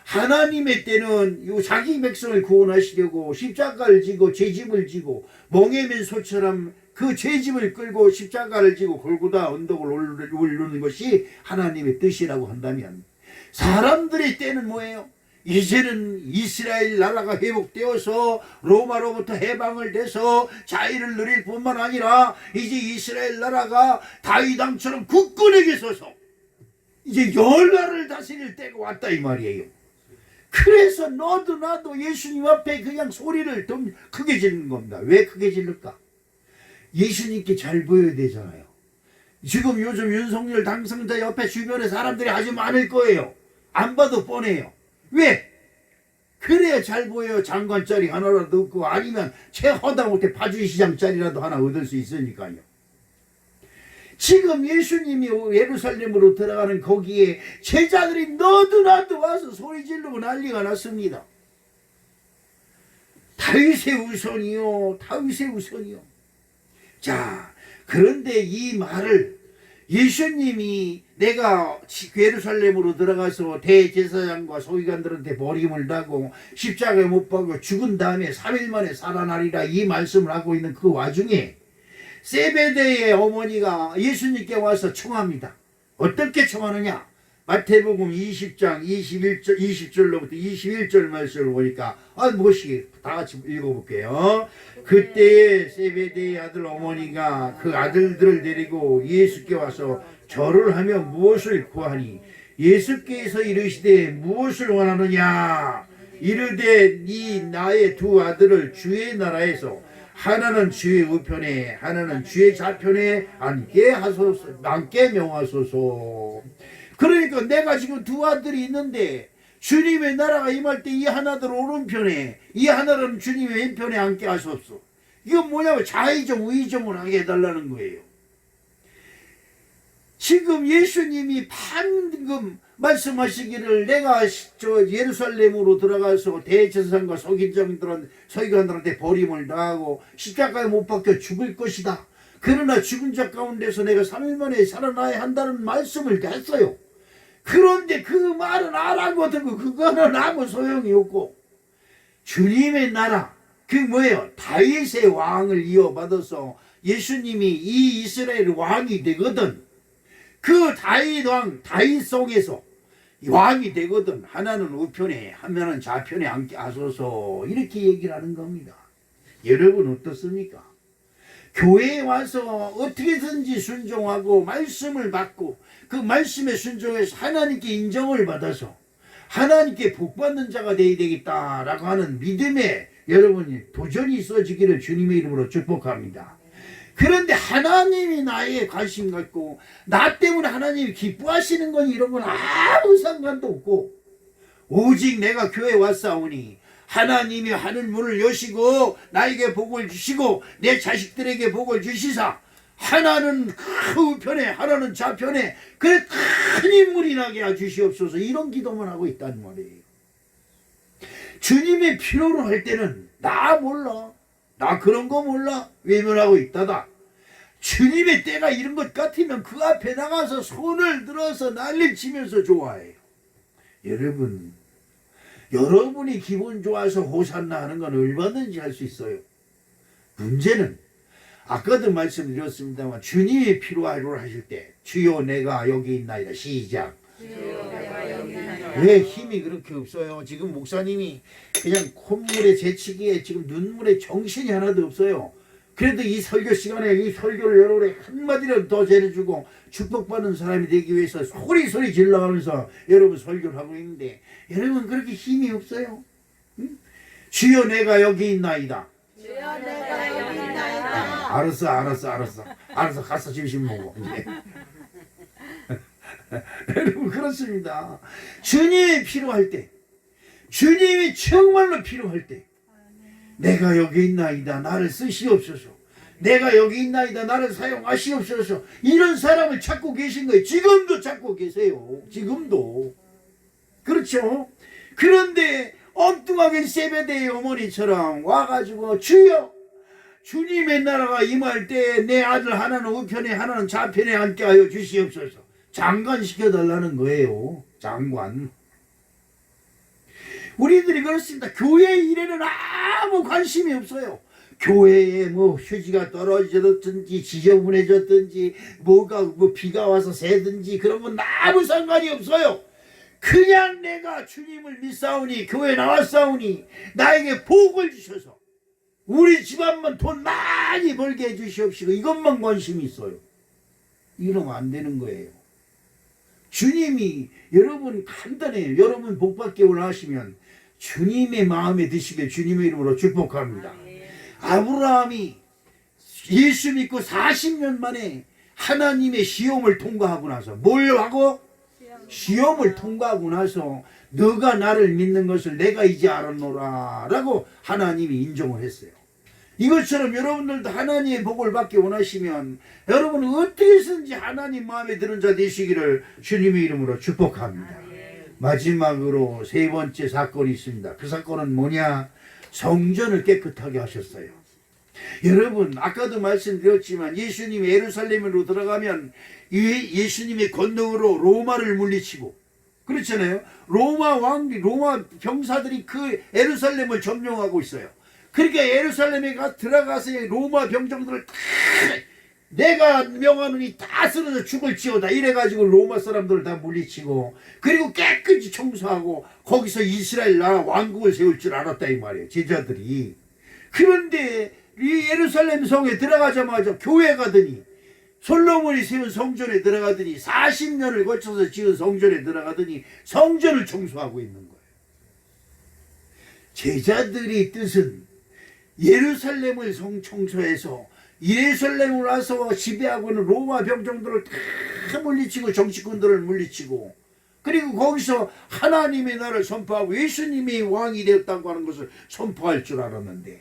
Speaker 1: 하나님의 때는 자기 백성을 구원하시려고 십자가를 지고 죄짐을 지고 멍에맨 소처럼 그 죄짐을 끌고 십자가를 지고 골고다 언덕을 오르는 것이 하나님의 뜻이라고 한다면 사람들의 때는 뭐예요? 이제는 이스라엘 나라가 회복되어서 로마로부터 해방을 돼서 자유를 누릴 뿐만 아니라 이제 이스라엘 나라가 다윗 왕처럼 국군에게 서서 이제 열나라를 다스릴 때가 왔다 이 말이에요. 그래서 너도 나도 예수님 앞에 그냥 소리를 좀 크게 지르는 겁니다. 왜 크게 지를까? 예수님께 잘 보여야 되잖아요. 지금 요즘 윤석열 당선자 옆에 주변에 사람들이 아주 많을 거예요. 안 봐도 뻔해요. 왜? 그래야 잘 보여요. 장관짜리 하나라도 얻고 아니면 최하다못해 파주시장짜리라도 하나 얻을 수 있으니까요. 지금 예수님이 예루살렘으로 들어가는 거기에 제자들이 너도 나도 와서 소리 지르고 난리가 났습니다. 다윗의 후손이요, 다윗의 후손이요. 자, 그런데 이 말을 예수님이 내가 예루살렘으로 들어가서 대제사장과 서기관들한테 버림을 당하고 십자가에 못 박고 죽은 다음에 3일 만에 살아나리라 이 말씀을 하고 있는 그 와중에 세베대의 어머니가 예수님께 와서 청합니다. 어떻게 청하느냐? 마태복음 20장 20절로부터 21절 말씀을 보니까 무엇이 다 같이 읽어볼게요. 그때에 세베대의 아들 어머니가 그 아들들을 데리고 예수께 와서 절을 하며 무엇을 구하니 예수께서 이르시되 무엇을 원하느냐? 이르되 네 나의 두 아들을 주의 나라에서 하나는 주의 우편에 하나는 주의 좌편에 앉게 명하소서. 그러니까 내가 지금 두 아들이 있는데 주님의 나라가 임할 때 이 하나들 오른편에, 이 하나는 주님의 왼편에 앉게 하소서. 이건 뭐냐면 좌의정 우의정을 하게 해달라는 거예요. 지금 예수님이 방금 말씀하시기를 내가 저 예루살렘으로 들어가서 대제사장과 서기관들한테 버림을 당하고 십자가에 못 박혀 죽을 것이다. 그러나 죽은 자 가운데서 내가 3일 만에 살아나야 한다는 말씀을 했어요. 그런데 그 말은 알아고 듣고 그거는 아무 소용이 없고, 주님의 나라, 그 뭐예요? 다윗의 왕을 이어받아서 예수님이 이 이스라엘 왕이 되거든. 그 다윗 왕, 다윗 속에서 왕이 되거든. 하나는 우편에, 하나는 좌편에 앉게 하소서. 이렇게 얘기를 하는 겁니다. 여러분 어떻습니까? 교회에 와서 어떻게든지 순종하고 말씀을 받고 그 말씀에 순종해서 하나님께 인정을 받아서 하나님께 복받는 자가 되어야 되겠다라고 하는 믿음에 여러분이 도전이 있어지기를 주님의 이름으로 축복합니다. 그런데 하나님이 나에게 관심 갖고 나 때문에 하나님이 기뻐하시는 건 이런 건 아무 상관도 없고, 오직 내가 교회에 왔사오니 하나님이 하늘 문을 여시고 나에게 복을 주시고 내 자식들에게 복을 주시사 하나는 그 우편에 하나는 좌편에 그래 큰 인물이 나게 해주시옵소서. 이런 기도만 하고 있단 말이에요. 주님의 필요로 할 때는 나 몰라, 나 그런 거 몰라 외면하고 있다다. 주님의 때가 이런 것 같으면 그 앞에 나가서 손을 들어서 난리치면서 좋아해요. 여러분이 기분 좋아서 호산나 하는 건 얼마든지 할 수 있어요. 문제는 아까도 말씀드렸습니다만 주님이 필요하로 하실 때 주여 내가 여기 있나이다. 시작. 왜 힘이 그렇게 없어요? 지금 목사님이 그냥 콧물에 재치기에 지금 눈물에 정신이 하나도 없어요. 그래도 이 설교 시간에 이 설교를 여러분이 한마디라도 더 잘해주고 축복받는 사람이 되기 위해서 소리 질러가면서 여러분 설교를 하고 있는데 여러분 그렇게 힘이 없어요. 응? 주여 내가 여기 있나이다.
Speaker 2: 주여 내가 여기 있나이다.
Speaker 1: 알았어 가서 점심 먹어. 여러분 그렇습니다. 주님이 필요할 때, 주님이 정말로 필요할 때 내가 여기 있나이다. 나를 쓰시옵소서. 내가 여기 있나이다. 나를 사용하시옵소서. 이런 사람을 찾고 계신 거예요. 지금도 찾고 계세요. 지금도. 그렇죠? 그런데 엉뚱하게 세베대의 어머니처럼 와가지고 주여 주님의 나라가 임할 때 내 아들 하나는 우편에 하나는 좌편에 앉게 하여 주시옵소서. 장관 시켜달라는 거예요. 장관. 우리들이 그렇습니다. 교회 일에는 아무 관심이 없어요. 교회에 뭐 휴지가 떨어졌든지 지저분해졌든지 뭐가 비가 와서 새든지 그런 건 아무 상관이 없어요. 그냥 내가 주님을 믿사오니 교회 나왔사오니 나에게 복을 주셔서 우리 집안만 돈 많이 벌게 해주시옵시고 이것만 관심이 있어요. 이러면 안 되는 거예요. 주님이 여러분 간단해요. 여러분 복받기 원하시면 주님의 마음에 드시길 주님의 이름으로 축복합니다. 아브라함이 예수 믿고 40년 만에 하나님의 시험을 통과하고 나서 뭘 하고? 시험을 통과하고 나서 너가 나를 믿는 것을 내가 이제 알았노라 라고 하나님이 인정을 했어요. 이것처럼 여러분들도 하나님의 복을 받기 원하시면 여러분은 어떻게 해서든지 하나님 마음에 드는 자 되시기를 주님의 이름으로 축복합니다. 마지막으로 세 번째 사건이 있습니다. 그 사건은 뭐냐? 성전을 깨끗하게 하셨어요. 여러분 아까도 말씀드렸지만 예수님이 예루살렘으로 들어가면 예수님의 권능으로 로마를 물리치고 그렇잖아요. 로마 병사들이 그 예루살렘을 점령하고 있어요. 그러니까 예루살렘에 들어가서 로마 병정들을 다 내가 명하노니 다 쓰러져 죽을지어다 이래가지고 로마 사람들을 다 물리치고 그리고 깨끗이 청소하고 거기서 이스라엘 나라 왕국을 세울 줄 알았다 이 말이에요. 제자들이. 그런데 이 예루살렘 성에 들어가자마자 교회 가더니 솔로몬이 세운 성전에 들어가더니 40년을 거쳐서 지은 성전에 들어가더니 성전을 청소하고 있는 거예요. 제자들의 뜻은 예루살렘을 청소해서 예루살렘을 와서 지배하고 있는 로마 병정들을 다 물리치고 정치꾼들을 물리치고 그리고 거기서 하나님의 나라를 선포하고 예수님이 왕이 되었다고 하는 것을 선포할 줄 알았는데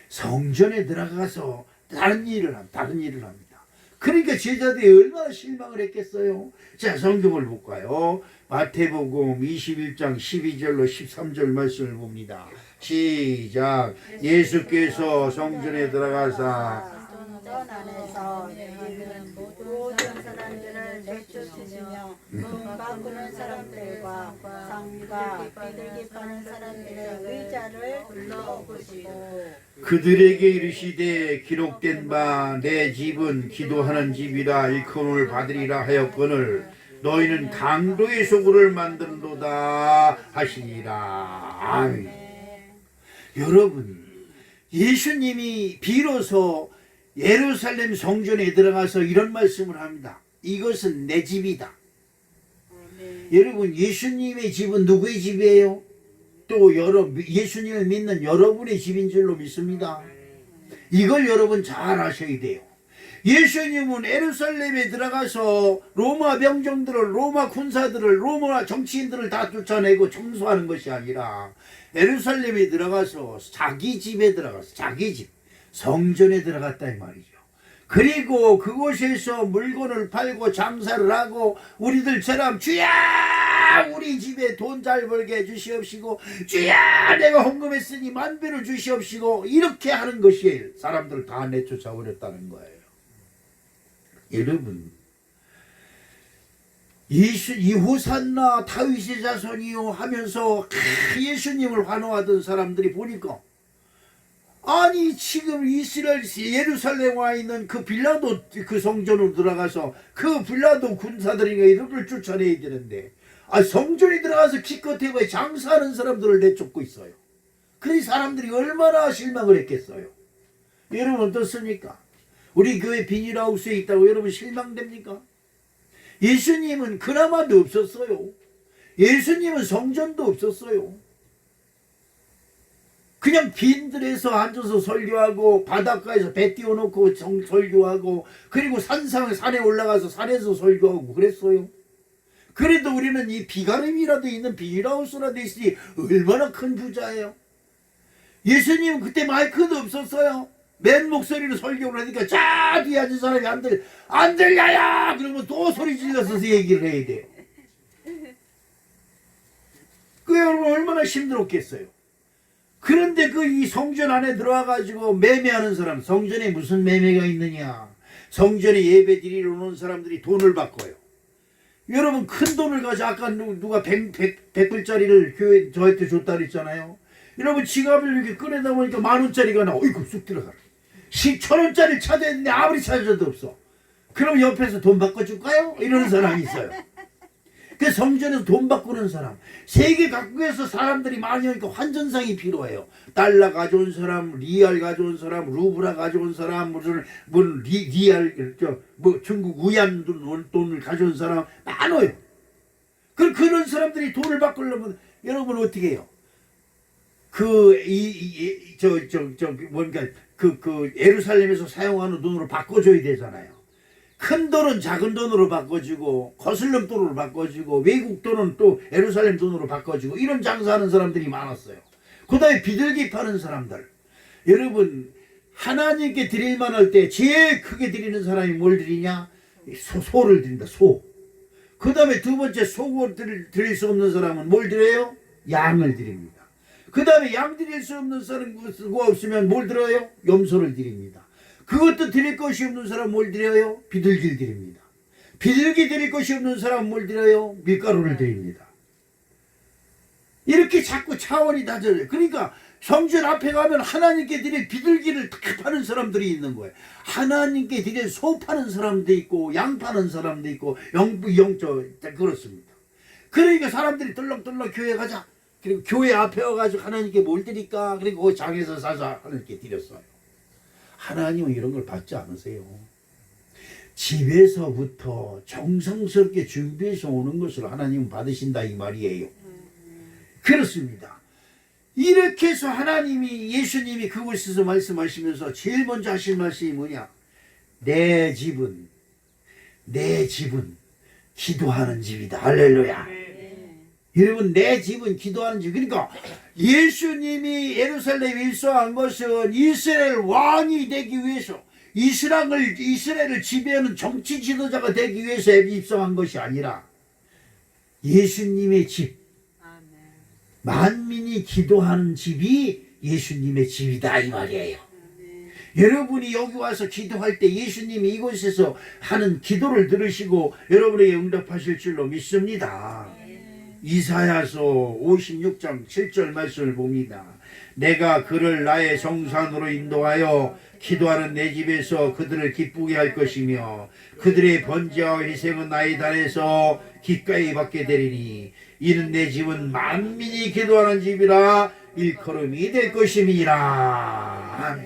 Speaker 1: 성전에 들어가서 다른 일을 합니다. 그러니까 제자들이 얼마나 실망을 했겠어요. 자, 성경을 볼까요? 마태복음 21장 12절로 13절 말씀을 봅니다. 시작. 예수께서 성전에 들어가사
Speaker 2: 성전 안에서 모든 사람들을 내쫓으시며 문 바꾸는 사람들과 상과 비둘기 파는 사람들의 의자를 불러오시고
Speaker 1: 그들에게 이르시되 기록된 바 내 집은 기도하는 집이라 일컬음을 받으리라 하였거늘 너희는 강도의 소굴을 만드는도다 하시니라. 아멘. 여러분, 예수님이 비로소 예루살렘 성전에 들어가서 이런 말씀을 합니다. 이것은 내 집이다. 여러분, 예수님의 집은 누구의 집이에요? 또 예수님을 믿는 여러분의 집인 줄로 믿습니다. 이걸 여러분 잘 아셔야 돼요. 예수님은 예루살렘에 들어가서 로마 병정들을, 로마 군사들을, 로마 정치인들을 다 쫓아내고 청소하는 것이 아니라 예루살렘에 들어가서 자기 집에 들어가서 자기 집 성전에 들어갔다 이 말이죠. 그리고 그곳에서 물건을 팔고 장사를 하고 우리들처럼 주야 우리 집에 돈 잘 벌게 해주시옵시고 주야 내가 헌금했으니 만배를 주시옵시고 이렇게 하는 것이 사람들을 다 내쫓아 버렸다는 거예요. 여러분, 이 호산나 다윗의 자손이요 하면서 예수님을 환호하던 사람들이 보니까 아니 지금 이스라엘 예루살렘 와 있는 그 빌라도 그 성전으로 들어가서 그 빌라도 군사들이가 이들을 쫓아내야 되는데 성전에 들어가서 기껏해고 장사하는 사람들을 내쫓고 있어요. 그래 사람들이 얼마나 실망을 했겠어요. 여러분 어떻습니까? 우리 교회 비닐하우스에 있다고 여러분 실망됩니까? 예수님은 그나마도 없었어요. 예수님은 성전도 없었어요. 그냥 빈들에서 앉아서 설교하고 바닷가에서 배 띄워놓고 설교하고 그리고 산에 올라가서 산에서 설교하고 그랬어요. 그래도 우리는 이 비가름이라도 있는 비닐하우스라도 있으니 얼마나 큰 부자예요. 예수님은 그때 마이크도 없었어요. 맨 목소리로 설교를 하니까 저 뒤에 앉은 사람이 안 들려요 그러면 또 소리 질러서 얘기를 해야 돼요. 그 여러분 얼마나 힘들었겠어요. 그런데 이 성전 안에 들어와 가지고 매매하는 사람, 성전에 무슨 매매가 있느냐? 성전에 예배 드리러 오는 사람들이 돈을 바꿔요. 여러분 큰 돈을 가지고 아까 누가 100불짜리를 교회 저한테 줬다 그랬잖아요. 여러분 지갑을 이렇게 꺼내다 보니까 10,000원짜리가 나와. 어이구 쑥 들어가. 10,000원짜리 찾아야 되는데 아무리 찾아도 없어. 그럼 옆에서 돈 바꿔줄까요? 이러는 사람이 있어요. 그 성전에서 돈 바꾸는 사람, 세계 각국에서 사람들이 많이 오니까 환전상이 필요해요. 달러 가져온 사람, 리알 가져온 사람, 루브라 가져온 사람, 리알, 중국 위안 돈을 가져온 사람 많아요. 그런 사람들이 돈을 바꾸려면 여러분 어떻게 해요? 예루살렘에서 사용하는 돈으로 바꿔줘야 되잖아요. 큰 돈은 작은 돈으로 바꿔주고 거슬름 돈으로 바꿔주고 외국 돈은 또 예루살렘 돈으로 바꿔주고 이런 장사하는 사람들이 많았어요. 그 다음에 비둘기 파는 사람들. 여러분 하나님께 드릴만 할 때 제일 크게 드리는 사람이 뭘 드리냐? 소를 드린다. 소. 그 다음에 두 번째 소를 드릴 수 없는 사람은 뭘 드려요? 양을 드립니다. 그 다음에 양 드릴 수 없는 사람이 없으면 뭘 드려요? 염소를 드립니다. 그것도 드릴 것이 없는 사람 뭘 드려요? 비둘기를 드립니다. 비둘기 드릴 것이 없는 사람 뭘 드려요? 밀가루를 드립니다. 이렇게 자꾸 차원이 낮아져요. 그러니까 성전 앞에 가면 하나님께 드릴 비둘기를 다 파는 사람들이 있는 거예요. 하나님께 드릴 소 파는 사람도 있고 양 파는 사람도 있고 그렇습니다. 그러니까 사람들이 덜렁덜렁 교회 가자. 그리고 교회 앞에 와가지고 하나님께 뭘 드릴까? 그리고 그 장에서 사서 하나님께 드렸어요. 하나님은 이런 걸 받지 않으세요. 집에서부터 정성스럽게 준비해서 오는 것을 하나님은 받으신다 이 말이에요. 그렇습니다. 이렇게 해서 하나님이 예수님이 그곳에서 말씀하시면서 제일 먼저 하신 말씀이 뭐냐? 내 집은 기도하는 집이다. 할렐루야. 여러분, 내 집은 기도하는 집. 그러니까 예수님이 예루살렘에 입성한 것은 이스라엘 왕이 되기 위해서, 이스라엘을 지배하는 정치 지도자가 되기 위해서 입성한 것이 아니라 예수님의 집, 만민이 기도하는 집이 예수님의 집이다 이 말이에요. 여러분이 여기 와서 기도할 때 예수님이 이곳에서 하는 기도를 들으시고 여러분에게 응답하실 줄로 믿습니다. 이사야서 56장 7절 말씀을 봅니다. 내가 그를 나의 정산으로 인도하여 기도하는 내 집에서 그들을 기쁘게 할 것이며 그들의 번제와 희생은 나의 단에서 기꺼이 받게 되리니 이는 내 집은 만민이 기도하는 집이라 일컬음이 될 것임이라.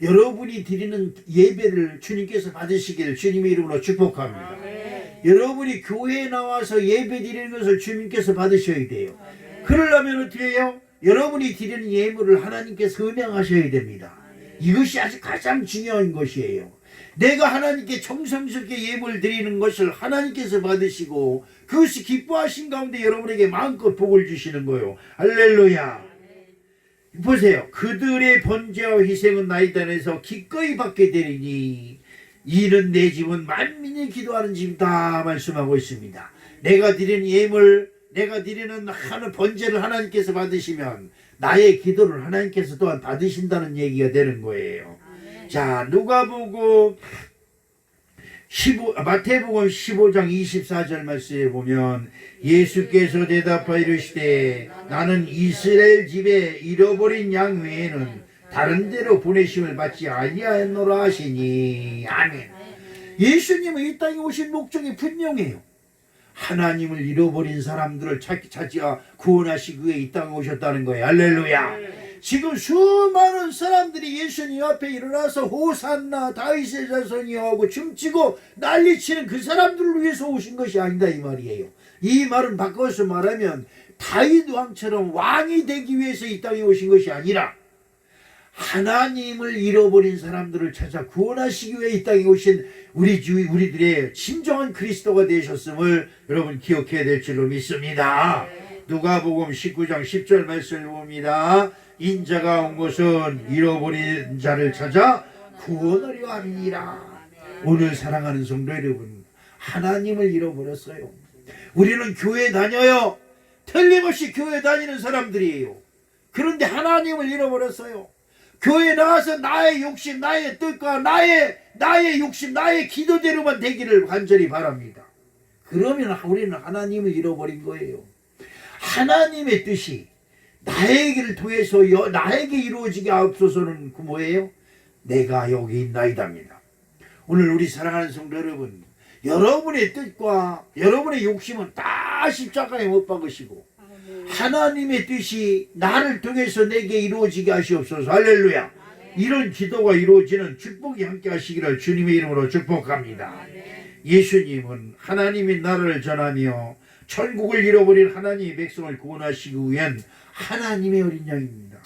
Speaker 1: 여러분이 드리는 예배를 주님께서 받으시기를 주님의 이름으로 축복합니다. 여러분이 교회에 나와서 예배 드리는 것을 주님께서 받으셔야 돼요. 그러려면 어떻게 해요? 여러분이 드리는 예물을 하나님께서 음양하셔야 됩니다. 이것이 아주 가장 중요한 것이에요. 내가 하나님께 정성스럽게 예물 드리는 것을 하나님께서 받으시고 그것이 기뻐하신 가운데 여러분에게 마음껏 복을 주시는 거예요. 할렐루야. 보세요. 그들의 번제와 희생은 나의 단에서 기꺼이 받게 되리니 이는 내 집은 만민이 기도하는 집이다 말씀하고 있습니다. 내가 드리는 예물, 내가 드리는 하는 번제를 하나님께서 받으시면 나의 기도를 하나님께서 또한 받으신다는 얘기가 되는 거예요. 자, 마태복음 15장 24절 말씀에 보면 예수께서 대답하여 이르시되 나는 이스라엘 집에 잃어버린 양 외에는 다른 데로 보내심을 받지 아니하였노라 하시니. 아멘. 예수님은 이 땅에 오신 목적이 분명해요. 하나님을 잃어버린 사람들을 찾아 구원하시기 위해 이 땅에 오셨다는 거예요. 할렐루야. 지금 수많은 사람들이 예수님 앞에 일어나서 호산나 다윗의 자손이여 하고 춤추고 난리치는 그 사람들을 위해서 오신 것이 아니다 이 말이에요. 이 말은 바꿔서 말하면 다윗 왕처럼 왕이 되기 위해서 이 땅에 오신 것이 아니라 하나님을 잃어버린 사람들을 찾아 구원하시기 위해 이 땅에 오신 우리들의 진정한 그리스도가 되셨음을 여러분 기억해야 될 줄로 믿습니다. 누가복음 19장 10절 말씀을 봅니다. 인자가 온 것은 잃어버린 자를 찾아 구원하려 함이니라. 오늘 사랑하는 성도 여러분, 하나님을 잃어버렸어요. 우리는 교회 다녀요. 틀림없이 교회 다니는 사람들이에요. 그런데 하나님을 잃어버렸어요. 교회 나와서 나의 욕심, 나의 뜻과 나의 욕심, 나의 기도대로만 되기를 간절히 바랍니다. 그러면 우리는 하나님을 잃어버린 거예요. 하나님의 뜻이 나에게를 통해서 나에게 이루어지게 하옵소서는 그 뭐예요? 내가 여기 있나이다입니다. 오늘 우리 사랑하는 성도 여러분, 여러분의 뜻과 여러분의 욕심은 다 십자가에 못 박으시고 하나님의 뜻이 나를 통해서 내게 이루어지게 하시옵소서. 할렐루야. 이런 기도가 이루어지는 축복이 함께 하시기를 주님의 이름으로 축복합니다. 예수님은 하나님의 나라를 전하며 천국을 잃어버린 하나님의 백성을 구원하시기 위한 하나님의 어린 양입니다.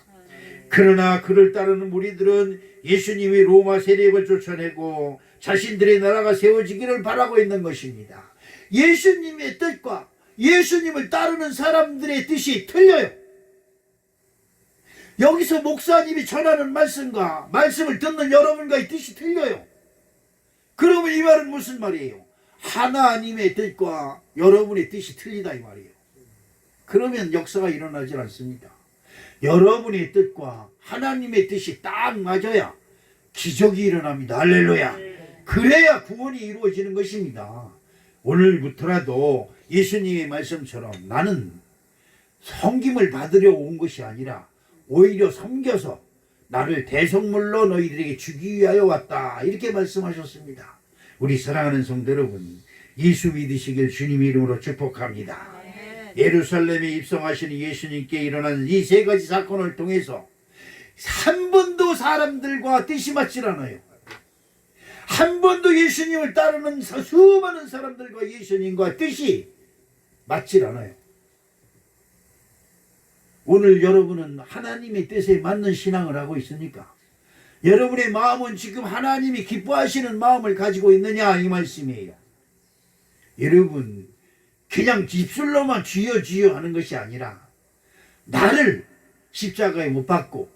Speaker 1: 그러나 그를 따르는 무리들은 예수님이 로마 세력을 쫓아내고 자신들의 나라가 세워지기를 바라고 있는 것입니다. 예수님의 뜻과 예수님을 따르는 사람들의 뜻이 틀려요. 여기서 목사님이 전하는 말씀과 말씀을 듣는 여러분과의 뜻이 틀려요. 그러면 이 말은 무슨 말이에요? 하나님의 뜻과 여러분의 뜻이 틀리다 이 말이에요. 그러면 역사가 일어나질 않습니다. 여러분의 뜻과 하나님의 뜻이 딱 맞아야 기적이 일어납니다. 할렐루야. 그래야 구원이 이루어지는 것입니다. 오늘부터라도 예수님의 말씀처럼 나는 섬김을 받으려 온 것이 아니라 오히려 섬겨서 나를 대성물로 너희들에게 주기 위하여 왔다 이렇게 말씀하셨습니다. 우리 사랑하는 성도 여러분, 예수 믿으시길 주님의 이름으로 축복합니다. 예루살렘에 입성하시는 예수님께 일어난 이 세 가지 사건을 통해서 한 번도 사람들과 뜻이 맞질 않아요. 한 번도 예수님을 따르는 수많은 사람들과 예수님과 뜻이 맞질 않아요. 오늘 여러분은 하나님의 뜻에 맞는 신앙을 하고 있습니까? 여러분의 마음은 지금 하나님이 기뻐하시는 마음을 가지고 있느냐 이 말씀이에요. 여러분, 그냥 입술로만 주여 주여 하는 것이 아니라 나를 십자가에 못 박고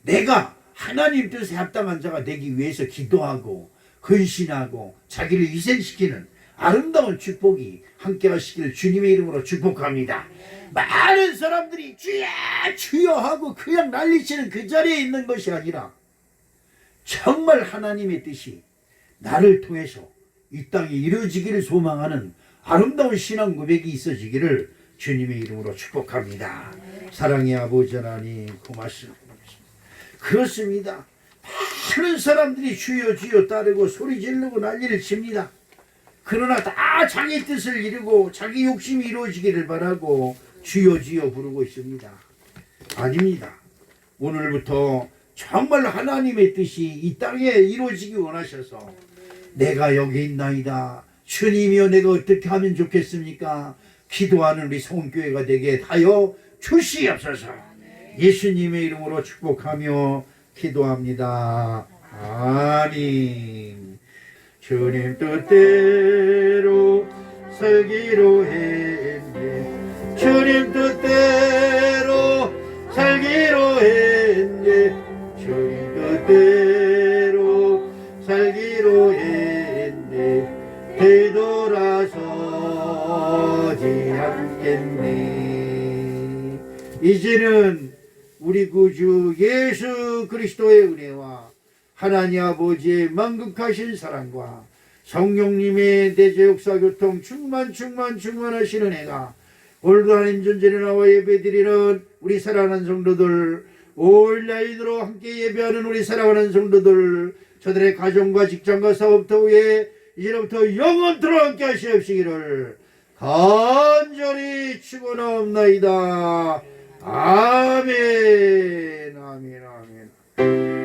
Speaker 1: 내가 하나님 뜻에 합당한 자가 되기 위해서 기도하고 헌신하고 자기를 희생시키는 아름다운 축복이 함께 하시기를 주님의 이름으로 축복합니다. 많은 사람들이 주여 주여 하고 그냥 난리치는 그 자리에 있는 것이 아니라 정말 하나님의 뜻이 나를 통해서 이 땅에 이루어지기를 소망하는 아름다운 신앙 고백이 있어지기를 주님의 이름으로 축복합니다. 사랑의 아버지 하나님 고맙습니다. 그렇습니다. 많은 사람들이 주여 주여 따르고 소리 지르고 난리를 칩니다. 그러나 다 자기 뜻을 이루고 자기 욕심이 이루어지기를 바라고 주여 주여 부르고 있습니다. 아닙니다. 오늘부터 정말 하나님의 뜻이 이 땅에 이루어지기 원하셔서 내가 여기 있나이다. 주님이여 내가 어떻게 하면 좋겠습니까? 기도하는 우리 성교회가 되게 하여 주시옵소서. 예수님의 이름으로 축복하며 기도합니다. 아멘. 주님 뜻대로 살기로 했네. 주님 뜻대로 살기로 했네. 주님 뜻대로 살기로 했네. 되돌아서지 않겠네. 이제는 우리 구주 예수 그리스도의 은혜와 하나님 아버지의 만극하신 사랑과 성령님의 내재 역사 교통 충만하시는 은혜가 오늘도 하나님 전전에 나와 예배드리는 우리 사랑하는 성도들, 온라인으로 함께 예배하는 우리 사랑하는 성도들, 저들의 가정과 직장과 사업터 위에 이제부터 영원토록 함께 하시옵시기를 간절히 축원하옵나이다. 아멘. 아멘. 아멘.